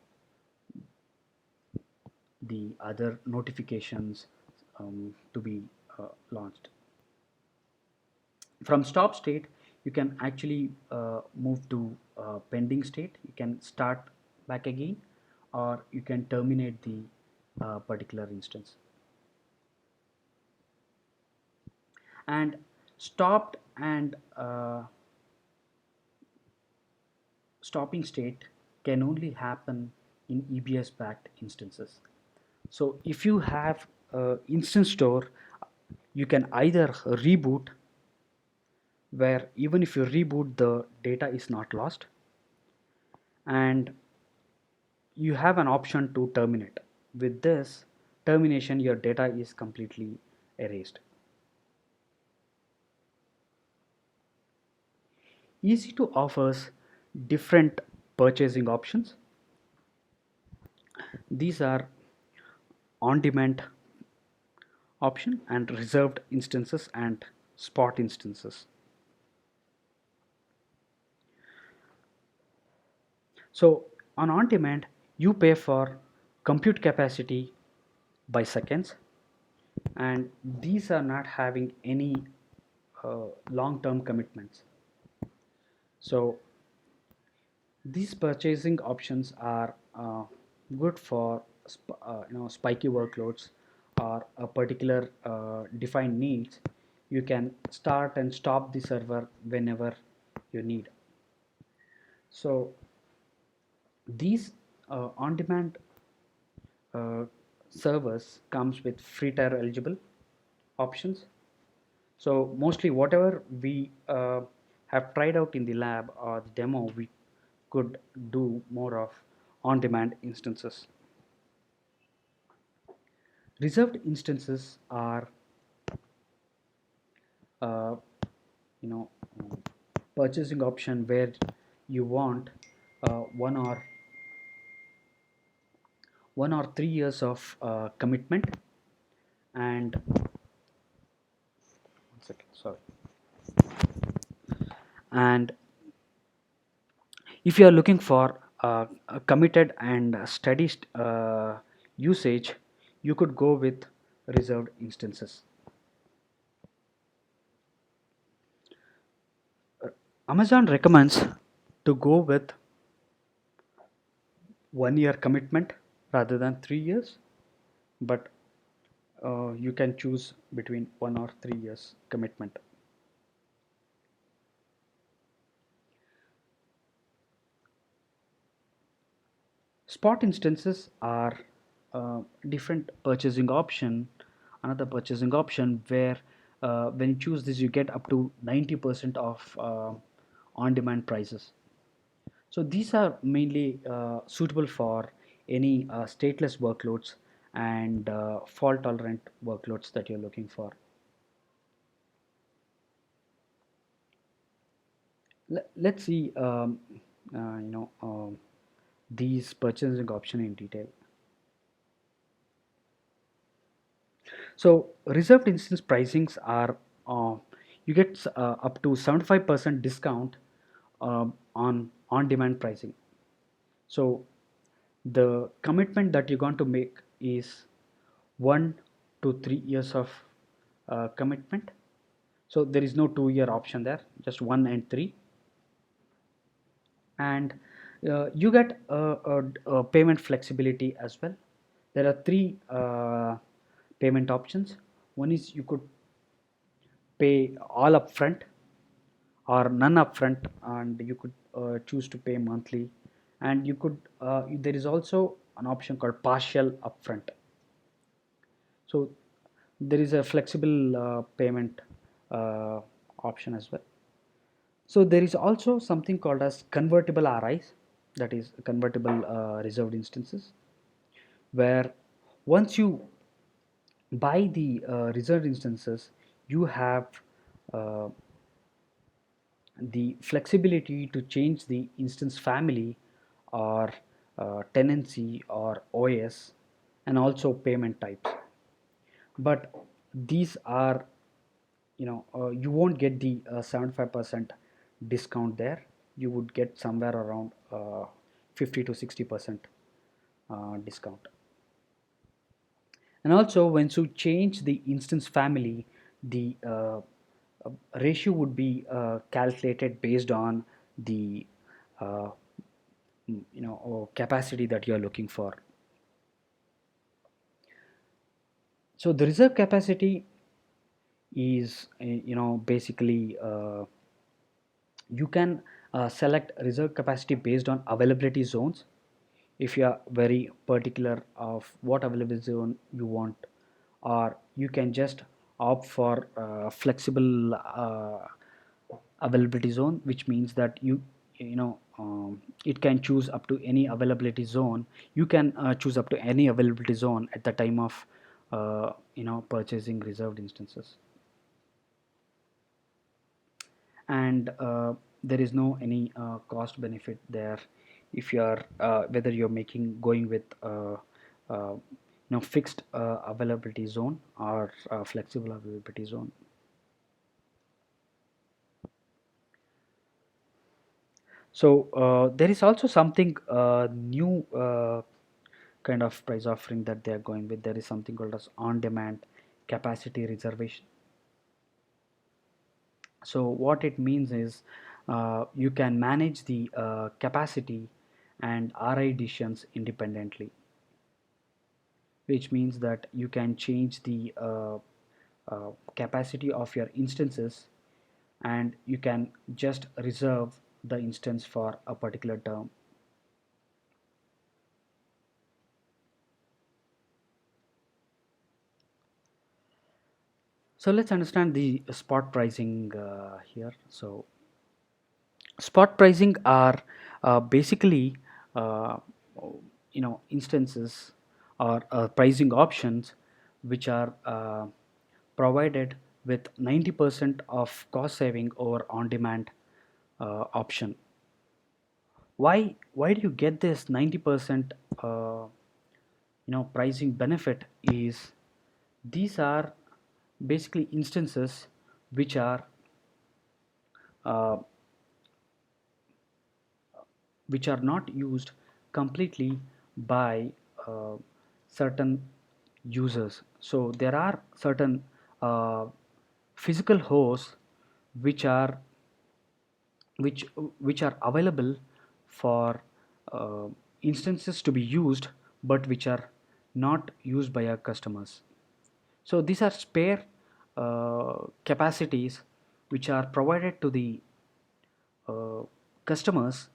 the other notifications to be launched. From stop state, you can actually move to pending state. You can start back again, or you can terminate the particular instance. And stopped and stopping state can only happen in EBS backed instances. So if you have instance store, you can either reboot, where even if you reboot, the data is not lost, and you have an option to terminate. With this termination, your data is completely erased. EC2 offers different purchasing options. These are on-demand option, and reserved instances, and spot instances. So on-demand, you pay for compute capacity by seconds, and these are not having any long-term commitments. So these purchasing options are good for spiky workloads, or a particular defined needs. You can start and stop the server whenever you need. So these on-demand uh, servers comes with free tier eligible options. So mostly whatever we have tried out in the lab or the demo, we could do more of on-demand instances. Reserved instances are uh, you know purchasing option where you want uh, one or 1 or 3 years of commitment. And one second, sorry. And if you are looking for a committed and steady usage, you could go with reserved instances. Amazon recommends to go with 1 year commitment rather than 3 years, but you can choose between 1 or 3 years commitment. Spot instances are different purchasing option, another purchasing option where when you choose this you get up to 90% of on-demand prices. So these are mainly suitable for any stateless workloads and fault tolerant workloads that you're looking for. Let's see these purchasing option in detail. So reserved instance pricings are you get up to 75% discount on on-demand pricing. So the commitment that you're going to make is 1 to 3 years of commitment. So there is no 2 year option there, just 1 and 3. And you get a payment flexibility as well. There are three payment options. One is you could pay all upfront or none upfront, and you could choose to pay monthly. And you could there is also an option called partial upfront. So there is a flexible payment option as well. So there is also something called as convertible RIs, that is convertible reserved instances, where once you buy the reserved instances, you have uh, the flexibility to change the instance family or tenancy or OS, and also payment types. But these are, you won't get the 75% discount there. You would get somewhere around 50 to 60% discount. And also once you change the instance family, the ratio would be calculated based on the uh, capacity that you are looking for. So the reserve capacity is basically you can select reserve capacity based on availability zones. If you are very particular of what availability zone you want, or you can just opt for flexible availability zone, which means that it can choose up to any availability zone. You can choose up to any availability zone at the time of purchasing reserved instances. And there is no any cost benefit there if you are whether you're making going with fixed availability zone or flexible availability zone. So there is also something new kind of price offering that they are going with. There is something called as on demand capacity reservation. So what it means is you can manage the capacity and RI decisions independently, which means that you can change the capacity of your instances, and you can just reserve the instance for a particular term. So let's understand the spot pricing here. So spot pricing are basically uh, instances or pricing options which are provided with 90% of cost saving over on demand option. Why do you get this 90% pricing benefit is these are basically instances which are uh, not used completely by uh, certain users. So there are certain uh, physical hosts which are which which are available for uh, instances to be used, but which are not used by our customers. So these are spare capacities which are provided to the uh, customers,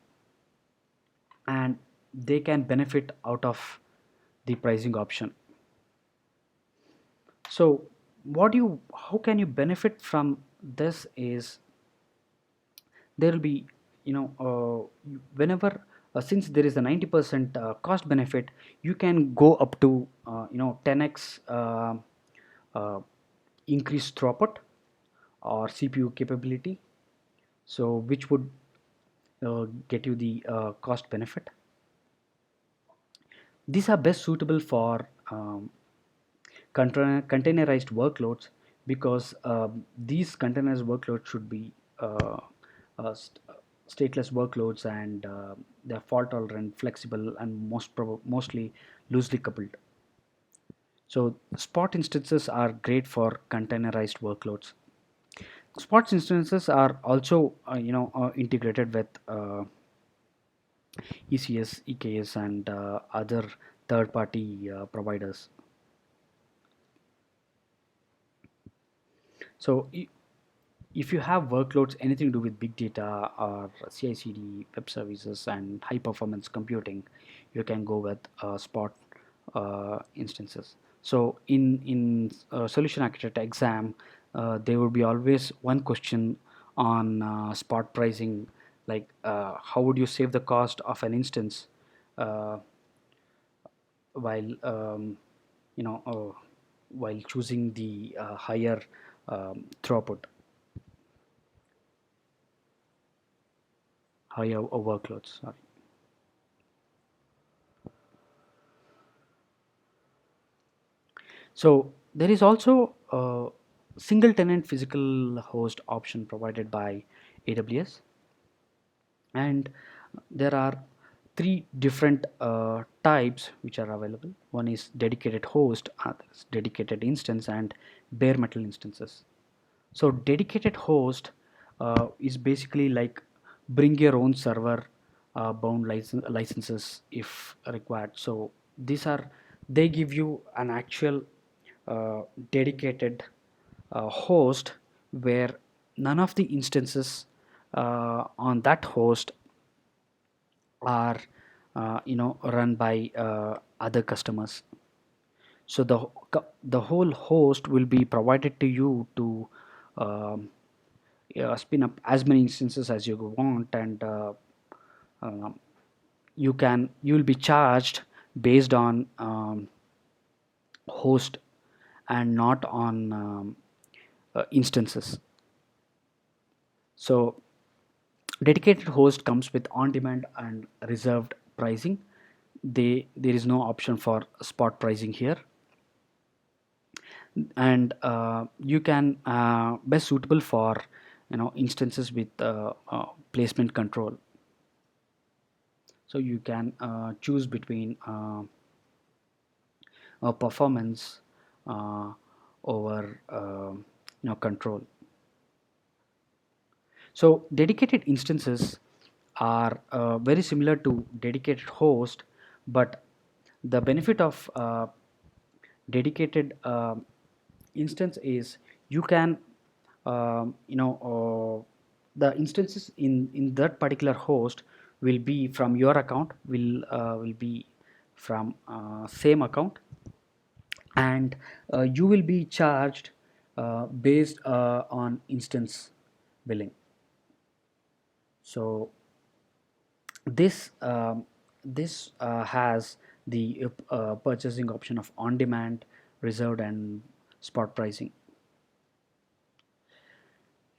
and they can benefit out of the pricing option. So how can you benefit from this is, there will be, whenever, since there is a 90% cost benefit, you can go up to 10x uh, increased throughput or CPU capability, so which would get you the cost benefit. These are best suitable for containerized workloads, because these containerized workloads should be stateless workloads, and they're fault tolerant, flexible, and mostly loosely coupled. So spot instances are great for containerized workloads. Spot instances are also integrated with ECS, EKS, and other third-party providers. So if you have workloads anything to do with big data or CI/CD, web services, and high performance computing, you can go with spot instances. So in solution architect exam, there will be always one question on spot pricing, like how would you save the cost of an instance uh, while while choosing the higher throughput, higher workloads. Sorry. So there is also a single tenant physical host option provided by AWS, and there are three different types which are available. One is dedicated host, others dedicated instance, and bare metal instances. So dedicated host is basically like bring your own server bound licenses if required. So these are, they give you an actual dedicated host where none of the instances on that host are run by other customers. So the whole host will be provided to you to um, spin up as many instances as you want, and um, you will be charged based on host and not on instances. So dedicated host comes with on demand and reserved pricing. There is no option for spot pricing here, and you can best suitable for instances with placement control. So you can choose between performance uh, over control. So dedicated instances are very similar to dedicated host, but the benefit of dedicated instance is you can the instances in that particular host will be from your account, will be from same account, and you will be charged based on instance billing. So this has the purchasing option of on demand, reserved, and spot pricing.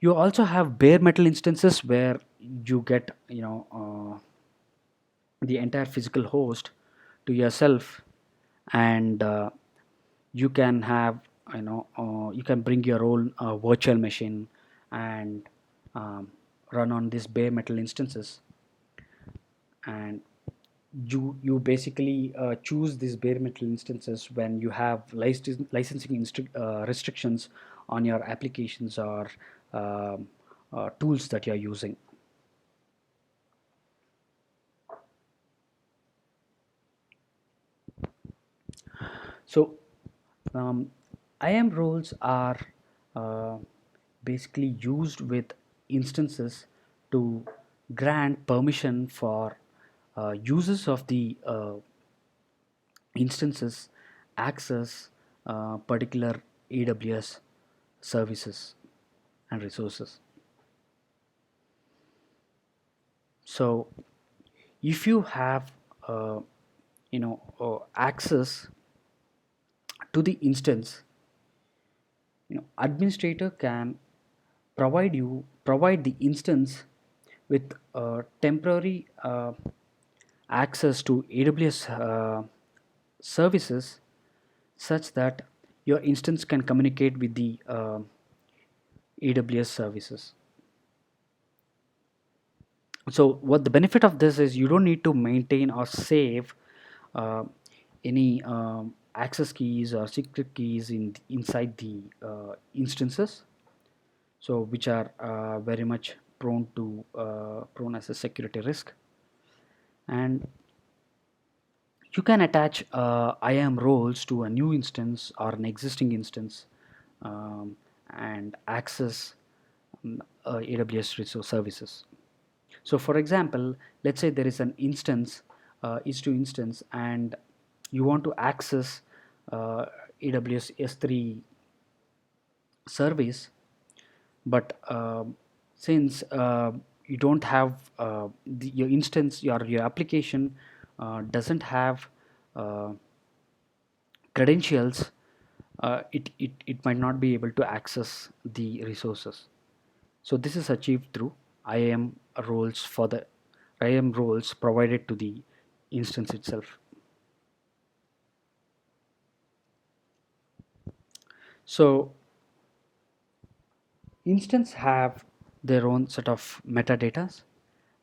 You also have bare metal instances where you get the entire physical host to yourself, and you can have you can bring your own virtual machine and um, run on these bare metal instances, and you basically choose these bare metal instances when you have licensing restrictions on your applications or tools that you're using. So um, IAM roles are uh, basically used with instances to grant permission for users of the instances access particular AWS services and resources. So if you have uh, access to the instance, administrator can provide the instance with temporary access to AWS services such that your instance can communicate with the AWS services. So what the benefit of this is, you don't need to maintain or save uh, any access keys or secret keys inside the instances, so which are very much prone as a security risk. And you can attach IAM roles to a new instance or an existing instance, and access AWS resource services. So for example, let's say there is an instance, EC2 instance, and you want to access uh, AWS S3 service, but since you don't have your instance, your application doesn't have uh, credentials, it might not be able to access the resources. So this is achieved through IAM roles for the IAM roles provided to the instance itself. So instance have their own set of metadata,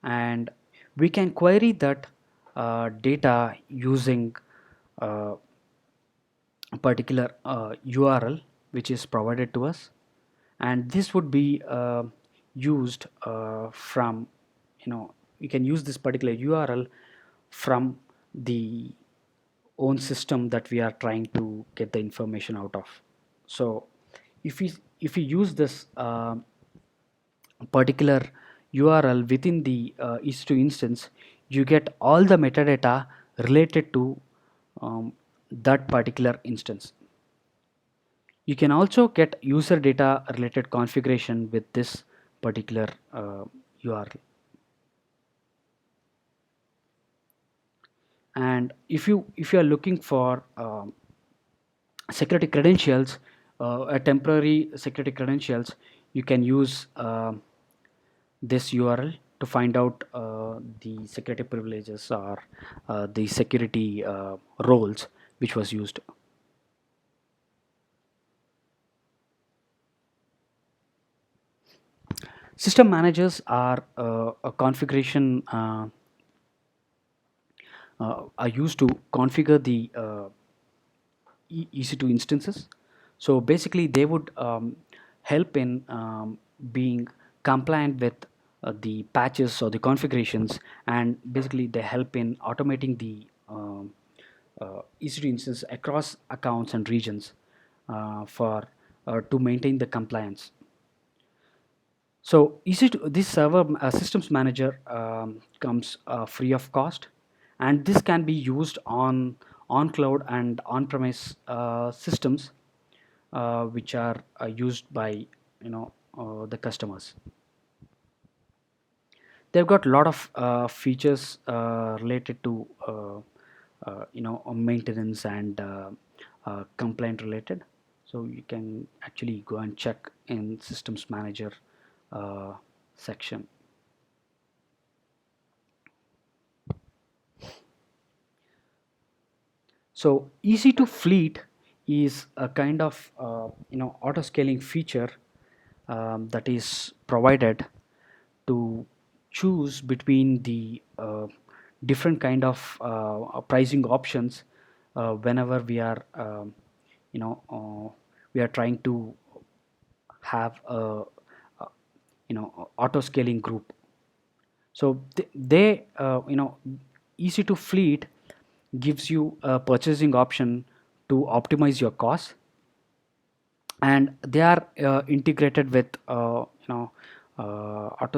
and we can query that data using uh, a particular URL which is provided to us, and this would be used from, you can use this particular URL from the own system that we are trying to get the information out of. So if we use this particular URL within the EC2 instance, you get all the metadata related to that particular instance. You can also get user data related configuration with this particular URL. And if you are looking for security credentials, a temporary security credentials, you can use this URL to find out the security privileges or the security roles which was used. System managers are a configuration are used to configure the EC2 instances. So basically, they would help in being compliant with the patches or the configurations, and basically they help in automating the EC2 instances across accounts and regions for to maintain the compliance. So EC2, this server systems manager comes free of cost, and this can be used on cloud and on premise systems which are used by the customers. They've got a lot of features related to maintenance and complaint related. So you can actually go and check in systems manager uh, section. So EC2 fleet is a kind of auto scaling feature that is provided to choose between the different kind of pricing options whenever we are you know we are trying to have a auto scaling group. So they EC2 fleet gives you a purchasing option to optimize your costs, and they are integrated with auto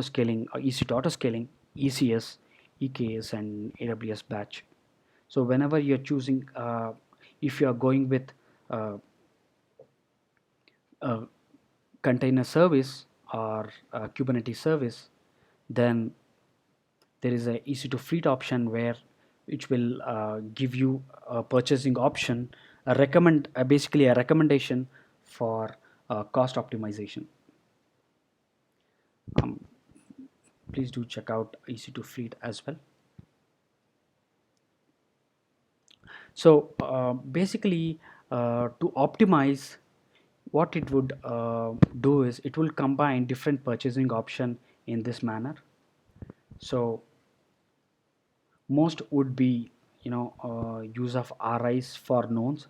scaling, EC2 auto scaling, ECS, EKS, and AWS batch. So whenever you're choosing, if you are going with uh, a container service or a Kubernetes service, then there is a EC2 fleet option where which will give you a purchasing option, basically a recommendation for cost optimization. Um, Please do check out EC2 fleet as well. So basically, to optimize, what it would do is it will combine different purchasing option in this manner. So most would be use of RIs for knowns,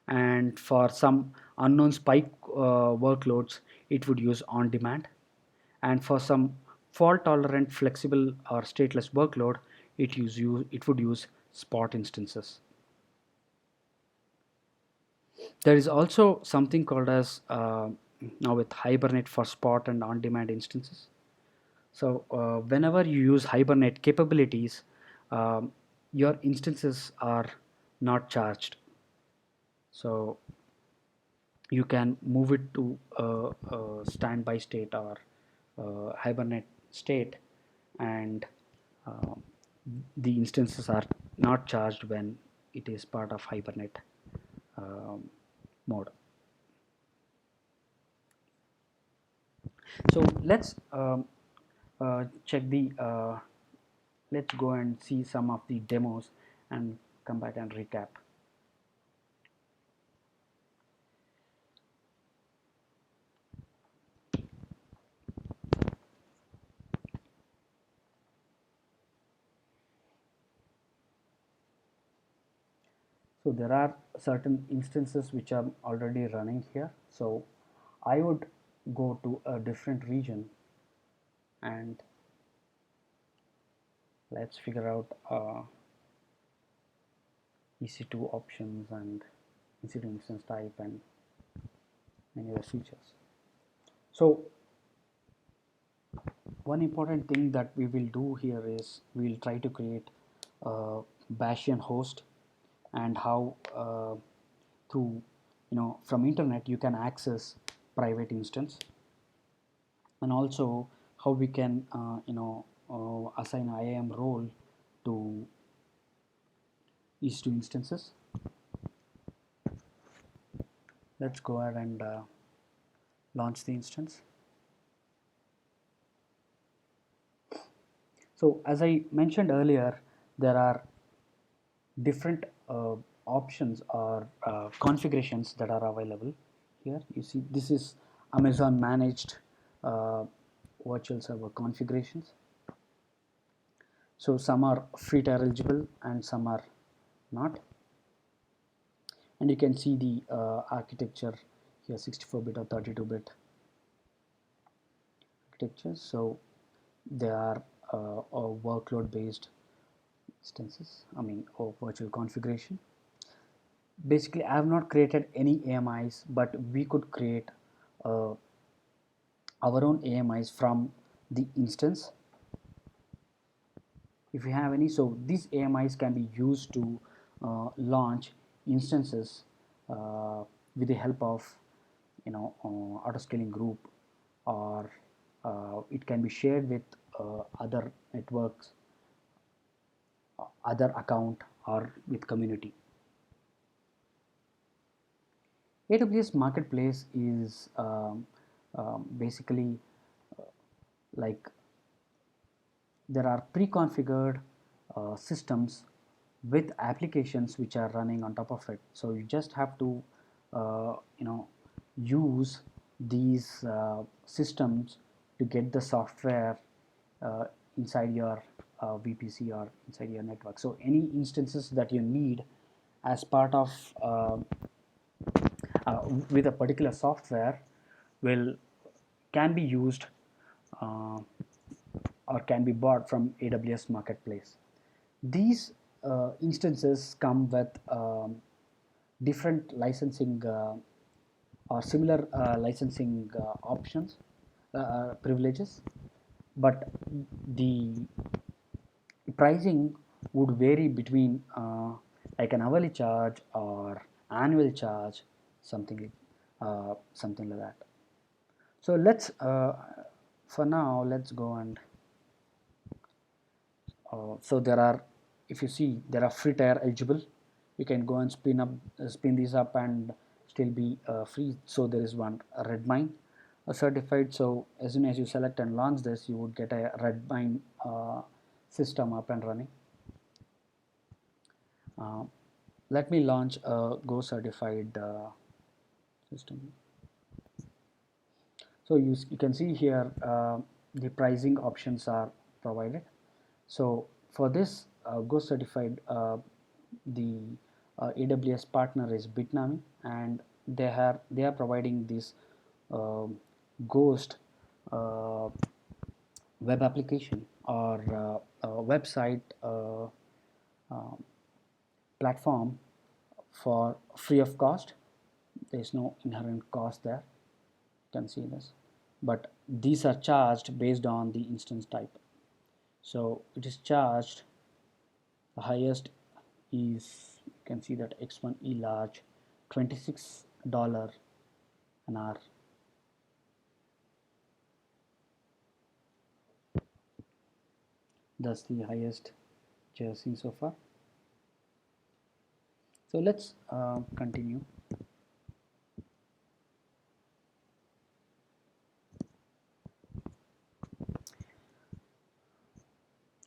and for some unknown spike workloads it would use on demand, and for some fault tolerant flexible or stateless workload it would use spot instances. There is also something called as now with Hibernate for spot and on demand instances. So whenever you use Hibernate capabilities, your instances are not charged. So you can move it to a standby state or Hibernate state, and uh, the instances are not charged when it is part of Hibernate mode. So check the let's go and see some of the demos and come back and recap. So there are certain instances which are already running here. So I would go to a different region and let's figure out EC2 options and EC2 instance type and many other features. So one important thing that we will do here is we'll try to create a Bashian host, and how through from internet you can access private instance, and also how we can assign IAM role to each two instances. Let's go ahead and launch the instance. So as I mentioned earlier, there are different options or configurations that are available here. You see, this is Amazon managed virtual server configurations. So some are free tier eligible and some are not, and you can see the architecture here, 64-bit or 32-bit architecture. So they are workload based instances, or virtual configuration. Basically I have not created any AMIs, but we could create uh, our own AMIs from the instance if you have any. So these AMIs can be used to launch instances with the help of auto scaling group, or it can be shared with other networks, other account, or with community. AWS Marketplace is basically like there are pre-configured systems with applications which are running on top of it. So you just have to use these systems to get the software inside your VPC or inside your network. So any instances that you need as part of with a particular software will can be used uh, or can be bought from AWS Marketplace. These instances come with different licensing or similar licensing options, privileges, but the pricing would vary between like an hourly charge or annual charge, something like that. So let's for now let's go and so there are, if you see, there are free tier eligible. You can go and spin these up and still be free. So there is one red mine certified. So as soon as you select and launch this, you would get a red mine system up and running. uh, Let me launch a go certified system. So you can see here the pricing options are provided. So for this go certified, the AWS partner is Bitnami, and they are providing this uh, Ghost uh, web application or website uh, platform for free of cost. There is no inherent cost there. You can see this, but these are charged based on the instance type. So it is charged, the highest is, you can see that X1E large, $26 an hour. That's the highest which I have seen so far. So let's continue.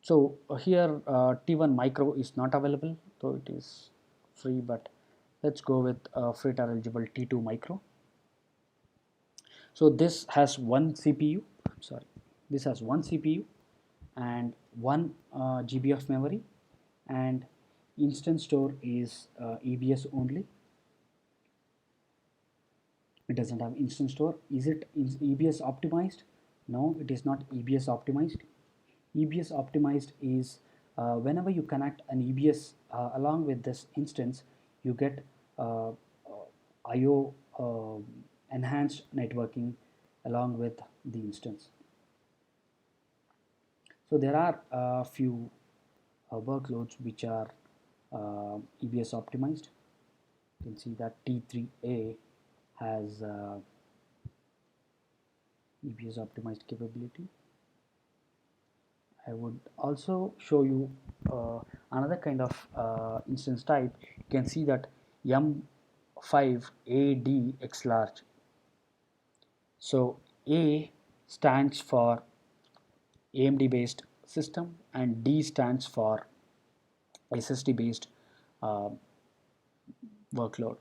So here T1 micro is not available, though it is free, but let's go with free tier eligible T2 micro. So this has one CPU, sorry, this has one CPU and 1 GB of memory, and instant store is EBS only. It doesn't have instant store. Is EBS optimized? No, it is not EBS optimized. EBS optimized is whenever you connect an EBS along with this instance, you get IO enhanced networking along with the instance. So there are a few workloads which are EBS optimized. You can see that T3A has EBS optimized capability. I would also show you another kind of instance type. You can see that M5AD large. So A stands for AMD based system and D stands for SSD based uh, workload.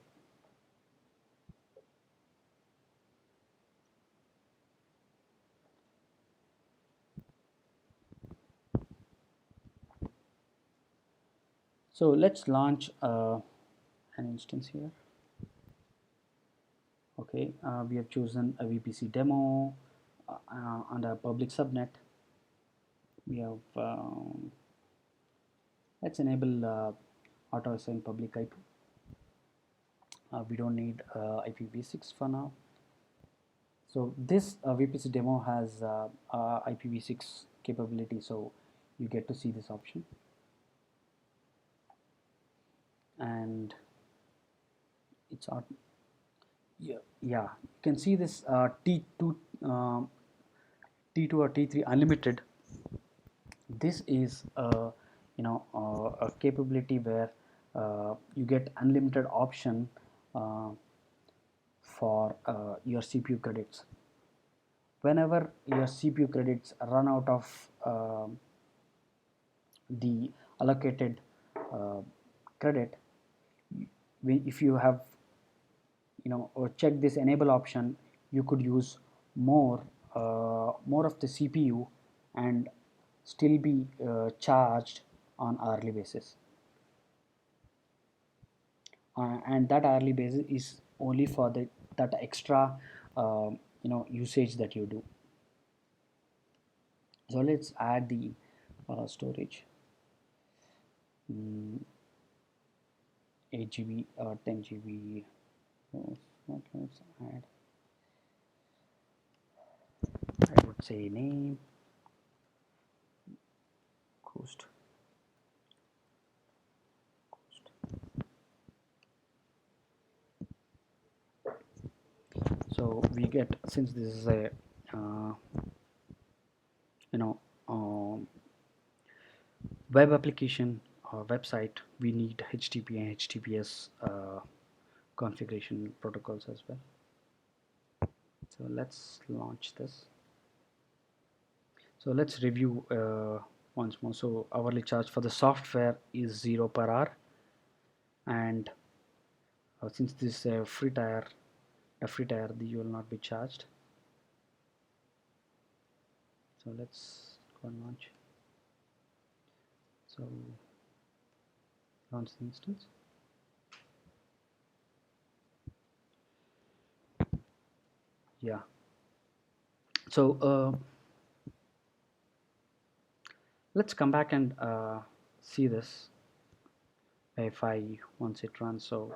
So let's launch an instance here. Okay, we have chosen a VPC demo and a public subnet. We have let's enable auto assign public IP. We don't need IPv6 for now. So this VPC demo has IPv6 capability, so you get to see this option. And it's yeah, yeah, you can see this T2 T2 or T3 unlimited. This is a capability where you get unlimited option uh, for your CPU credits. Whenever your CPU credits run out of the allocated uh, credit, if you have or check this enable option, you could use more of the CPU and still be charged on hourly basis, and that hourly basis is only for that extra usage that you do. So let's add the storage. 8 GB or 10 GB. Okay, let's add. I would say name cost. So we get, since this is a uh, you know um, web application or website, we need HTTP and HTTPS configuration protocols as well. So let's launch this. So let's review once more. So hourly charge for the software is 0 per hour, and since this is a free tier, you will not be charged. So let's go and launch. So launch the instance. Yeah. So let's come back and see this if I once it runs. So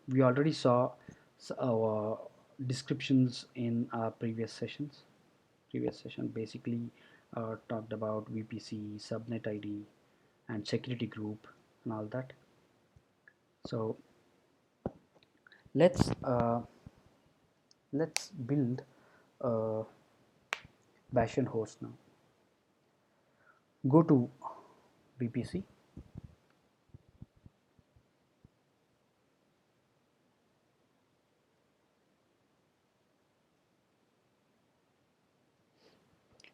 we already saw our descriptions in our previous sessions. Previous session basically talked about VPC, subnet ID, and security group and all that. So let's build a Bastion host now. Go to VPC.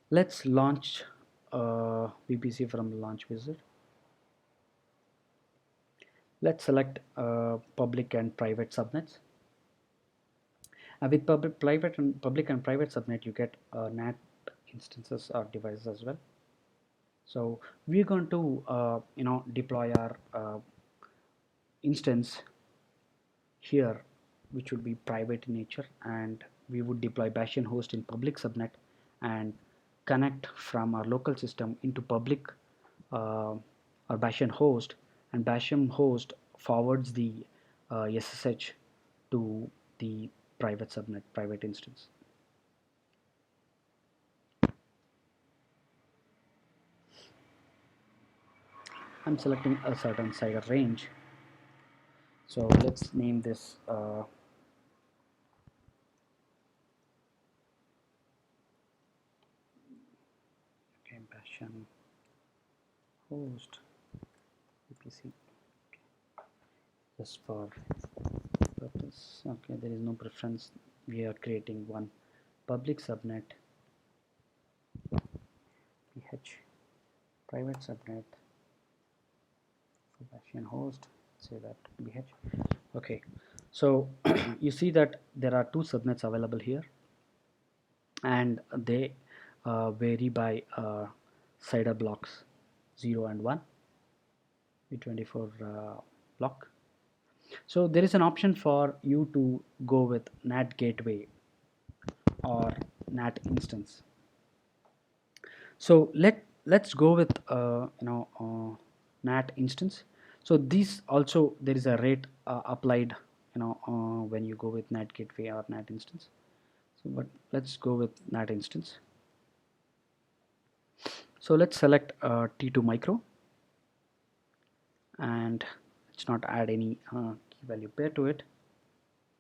Let's launch VPC from the launch wizard. Let's select public and private subnets. With public and private subnet, you get NAT instances or devices as well. So we're going to deploy our instance here, which would be private in nature, and we would deploy Bastion host in public subnet and connect from our local system into public or Bastion host, and Bastion host forwards the SSH to the private subnet, private instance. I'm selecting a certain CIDR range. So let's name this okay, Bastion host VPC. Okay. Just for purpose. Okay, there is no preference. We are creating one public subnet, PH, private subnet for Bastion host. Say that BH. Okay, so you see that there are two subnets available here, and they vary by CIDR blocks 0 and 1, V24 block. So there is an option for you to go with NAT gateway or NAT instance. So let's go with NAT instance. So these also, there is a rate applied when you go with NAT gateway or NAT instance. So but let's go with NAT instance. So let's select T2 micro, and let's not add any key value pair to it.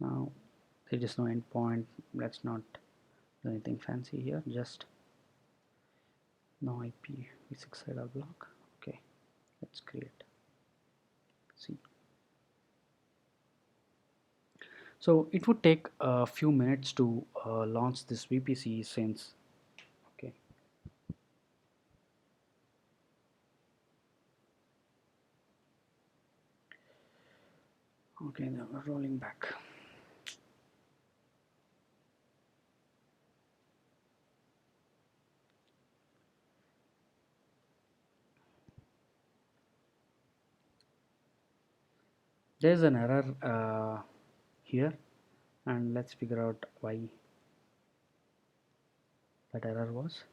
Now there is no endpoint. Let's not do anything fancy here. Just no IPv6 CIDR block. Okay, let's create C. So it would take a few minutes to launch this VPC since. Okay. Okay, now we're rolling back. There's an error here, and let's figure out why that error was.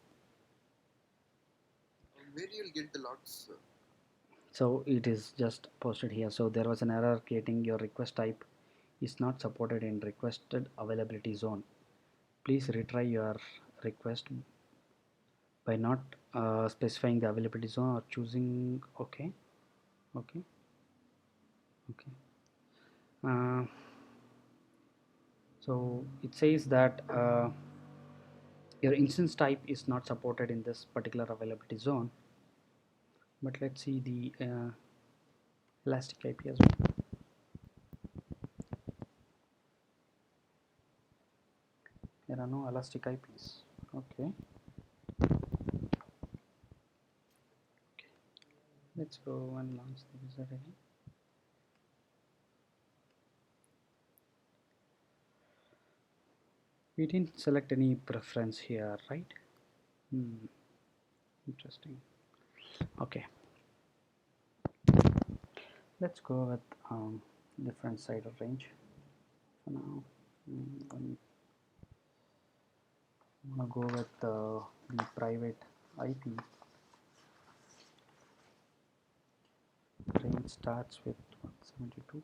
Where you'll get the logs? So it is just posted here. So there was an error creating your request type is not supported in requested availability zone. Please retry your request by not specifying the availability zone or choosing okay. Okay. Okay. uh, so it says that your instance type is not supported in this particular availability zone, but let's see the elastic IP as well. There are no elastic IPs. Okay. Let's go and launch the wizard again. We didn't select any preference here, right? Interesting. Okay, let's go with different side of range for now. I'm gonna go with the private IP. Range starts with 172.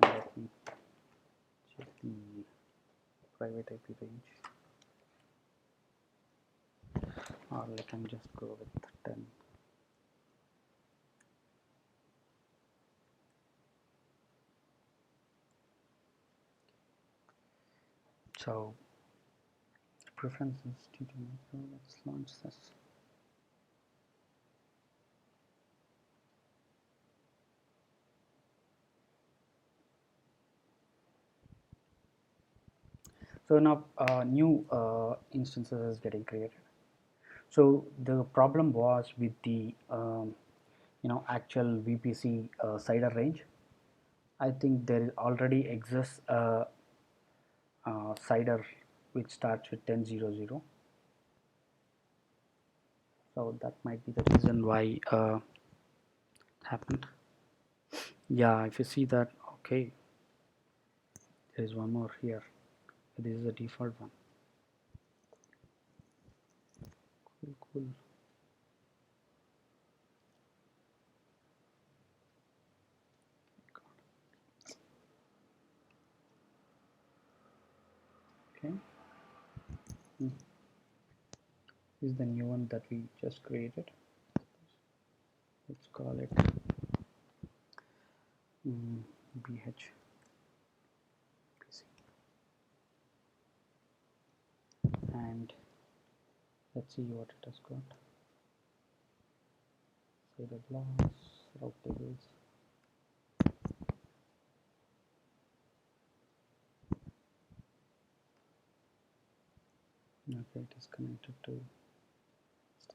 Let me check the private IP range, or let me just go with 10. So preferences T2 micro. Let's launch this. So now new instances is getting created. So the problem was with the actual VPC CIDR range. I think there already exists a CIDR which starts with 10.0.0. So that might be the reason why it happened. Yeah, if you see that, okay, there is one more here. This is the default one. Cool, cool. Okay. This is the new one that we just created. Let's call it BH. And let's see what it has got. Say the blocks, route tables. Okay, it is connected to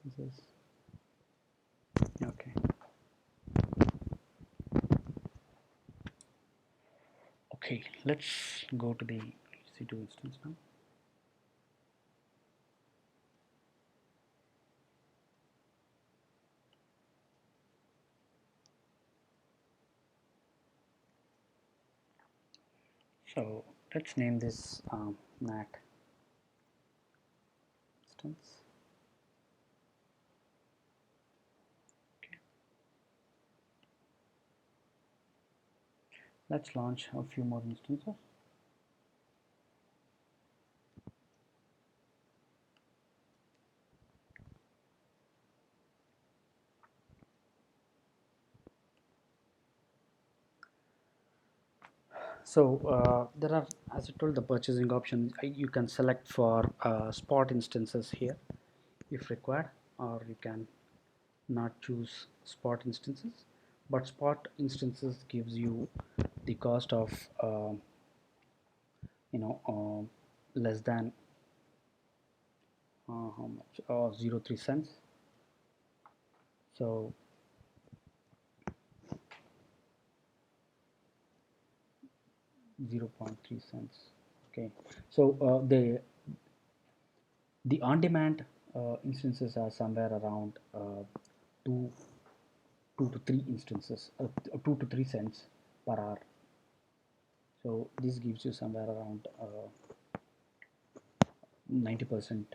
instances. Okay. Okay, let's go to the EC2 instance now. So let's name this NAT instance. Okay. Let's launch a few more instances. So there are, as I told, the purchasing options. You can select for spot instances here if required, or you can not choose spot instances. But spot instances gives you the cost of less than how much? 0.03 cents. So 0.3 cents. Okay. So the on-demand instances are somewhere around two to three instances, 2 to 3 cents per hour. So this gives you somewhere around 90%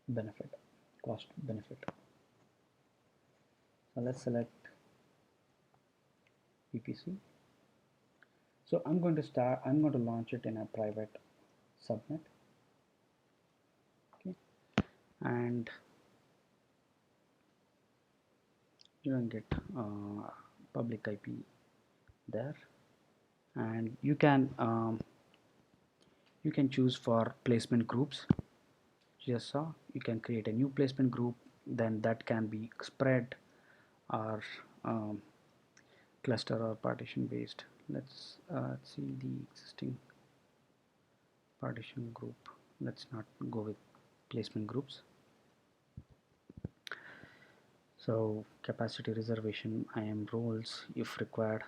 benefit, cost benefit. So let's select VPC. So I'm going to launch it in a private subnet. Okay, and you can get public IP there, and you can choose for placement groups. Just saw you can create a new placement group, then that can be spread or um, cluster or partition based. Let's see the existing partition group. Let's not go with placement groups. So capacity reservation, IAM roles if required.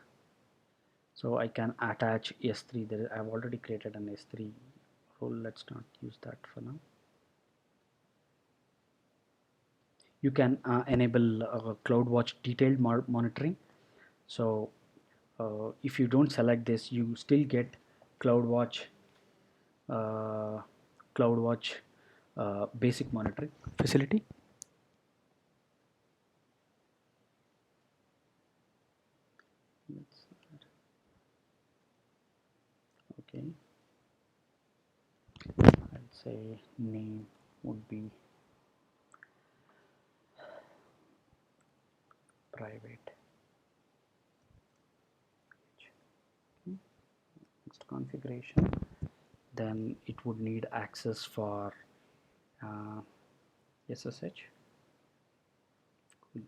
So I can attach S3. I've already created an S3 role. Let's not use that for now. You can enable CloudWatch detailed monitoring. So if you don't select this, you still get CloudWatch uh, CloudWatch basic monitoring facility. Okay, I'd say name would be private. Next configuration, then it would need access for SSH. Cool.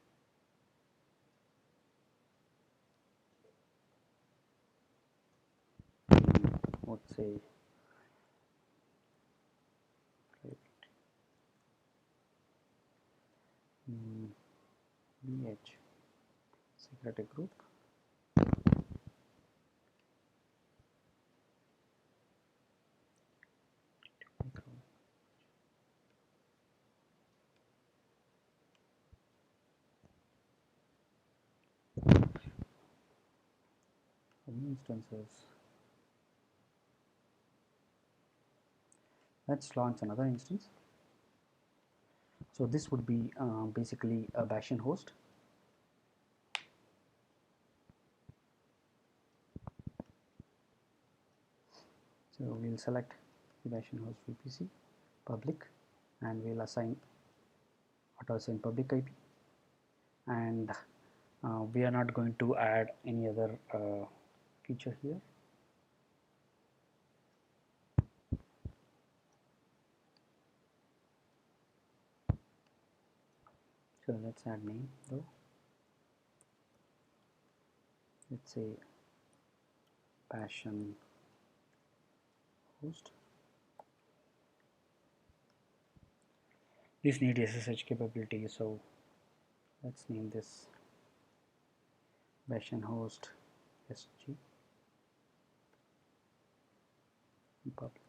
Let's say BH security group. Instances. Let's launch another instance. So this would be basically a Bastion host. So we'll select the Bastion host VPC public, and we'll auto assign public IP, and we are not going to add any other feature here. So let's add name though. Let's say Bastion host. This needs SSH capability, so let's name this Bastion host SG public.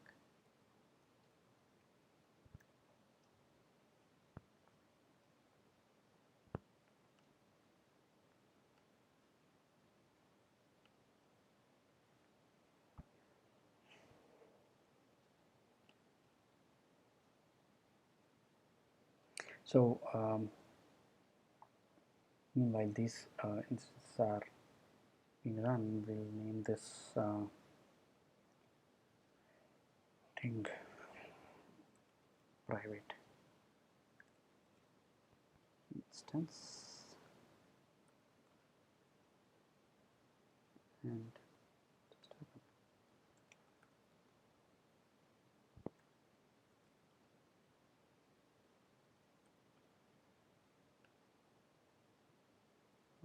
So meanwhile these instances are being run, we'll name this thing private instance, and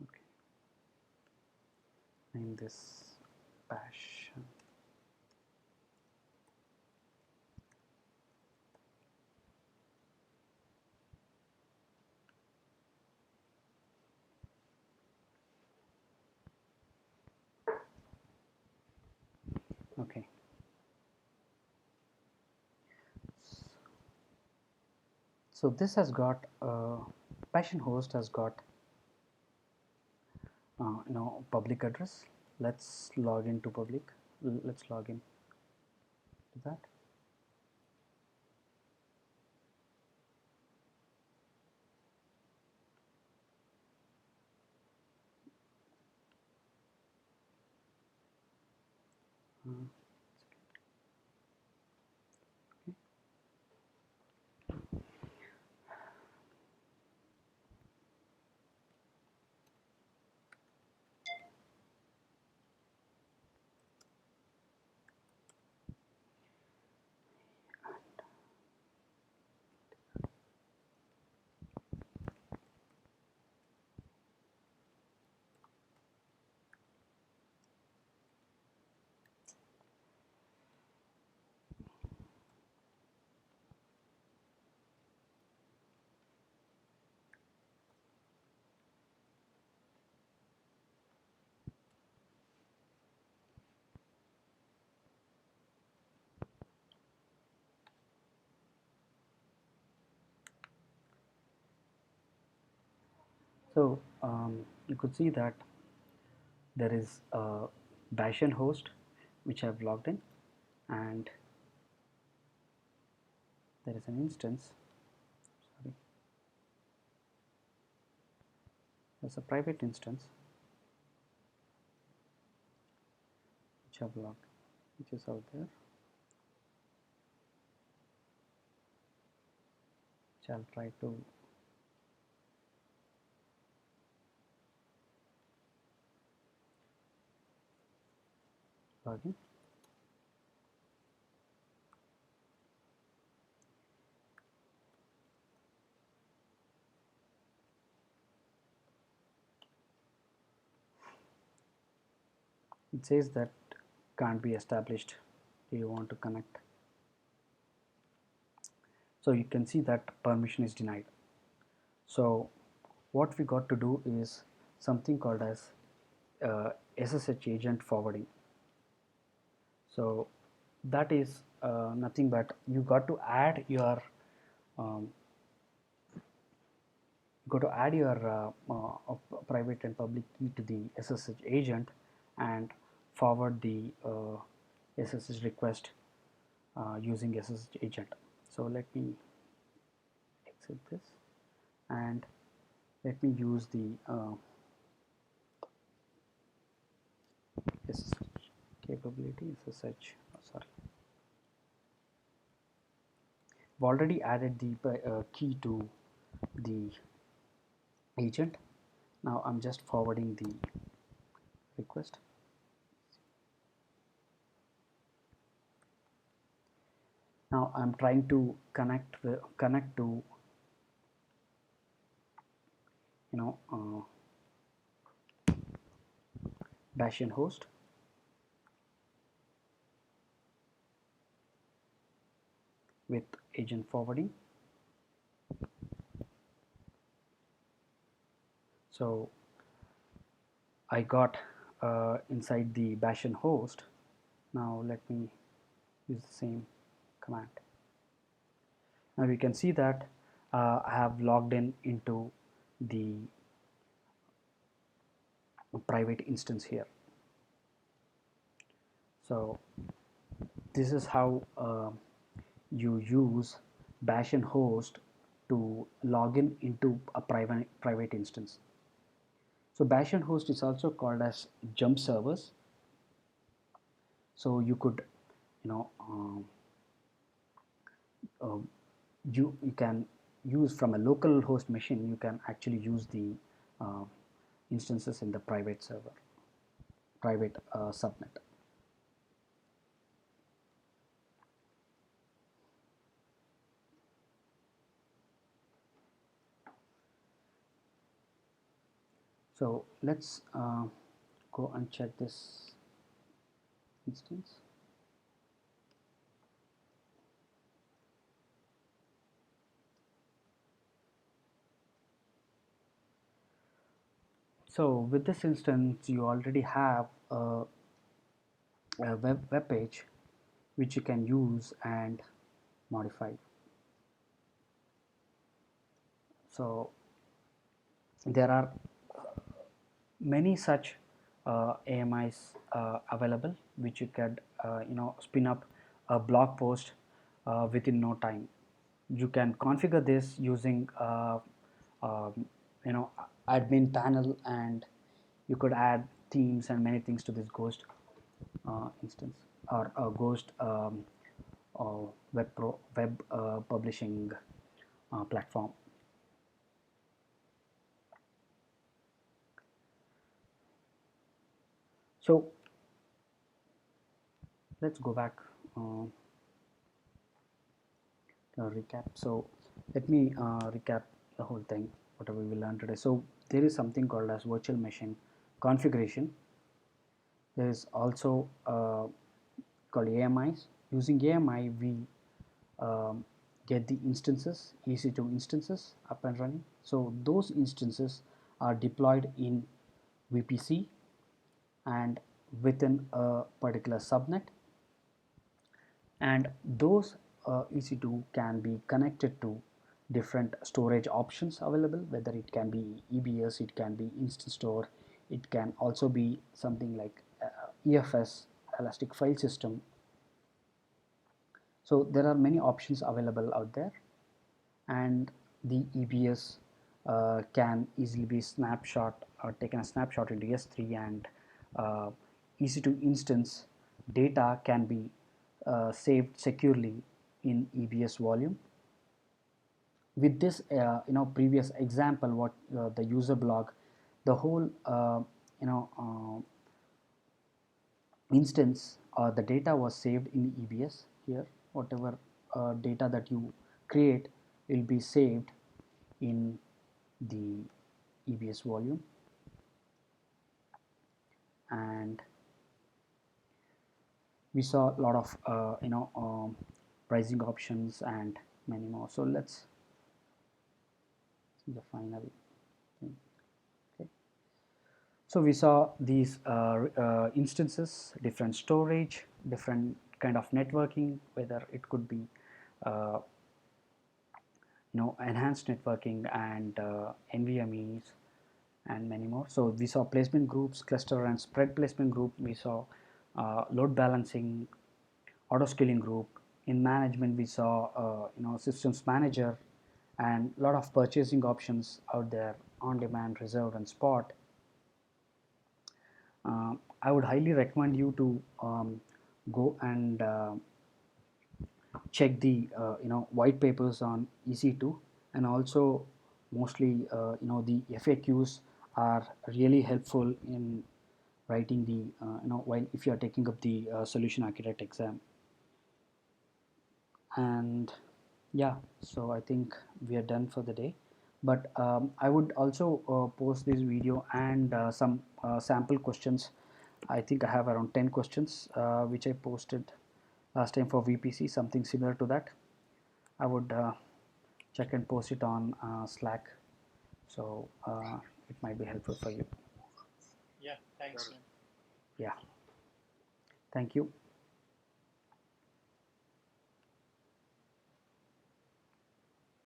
okay, name this Bastion. Okay. So this has got Bastion host has got public address. Let's log into public. Let's log in to that. Uh, so you could see that there is a Bastion host which I've logged in, and there is an instance, sorry, there's a private instance which I've logged, which is out there, which I'll try to log in. It says that can't be established. Do you want to connect? So you can see that permission is denied. So what we got to do is something called as SSH agent forwarding. So that is nothing but you um, got to add your private and public key to the SSH agent and forward the SSH request using SSH agent. So let me exit this and let me use the SSH capability. SSH, oh, sorry, I've already added the key to the agent. Now I'm just forwarding the request. Now I'm trying to connect to you know Bastion host. With agent forwarding. So I got inside the Bastion host. Now let me use the same command. Now we can see that I have logged in into the private instance here. So this is how you use Bastion host to log in into a private instance. So Bastion host is also called as jump servers. So you could, you know, uh, you can use from a local host machine. You can actually use the uh, instances in the private server, private subnet. So let's go and check this instance. So with this instance, you already have a web page which you can use and modify. So there are many such AMIs available, which you could spin up a blog post within no time. You can configure this using um, admin panel, and you could add themes and many things to this ghost instance. or a ghost web publishing platform. So let's go back to our recap. So let me recap the whole thing, whatever we learned today. So there is something called as virtual machine configuration. There is also called AMIs. Using AMI, we get the instances, EC2 instances up and running. So those instances are deployed in VPC and within a particular subnet, and those EC2 can be connected to different storage options available, whether it can be EBS, it can be instant store, it can also be something like EFS, elastic file system. So there are many options available out there, and the EBS can easily be taken a snapshot into S3, and EC2 instance data can be saved securely in EBS volume. With this previous example, what the user blog, the whole instance or the data was saved in EBS. Here whatever data that you create will be saved in the EBS volume, and we saw a lot of pricing options and many more. So let's see the final thing. Okay. So we saw these instances, different storage, different kind of networking, whether it could be uh, enhanced networking and NVMEs and many more. So we saw placement groups, cluster and spread placement group. We saw load balancing, auto scaling group. In management, we saw systems manager and a lot of purchasing options out there: on demand, reserved, and spot. I would highly recommend you to go and check the white papers on EC2, and also mostly the FAQs are really helpful in writing the while if you are taking up the solution architect exam. And yeah, so I think we are done for the day, but I would also post this video and some sample questions. I think I have around 10 questions which I posted last time for VPC, something similar to that. I would check and post it on Slack, so it might be helpful for you. Yeah, thanks, Got it. man. Yeah, thank you.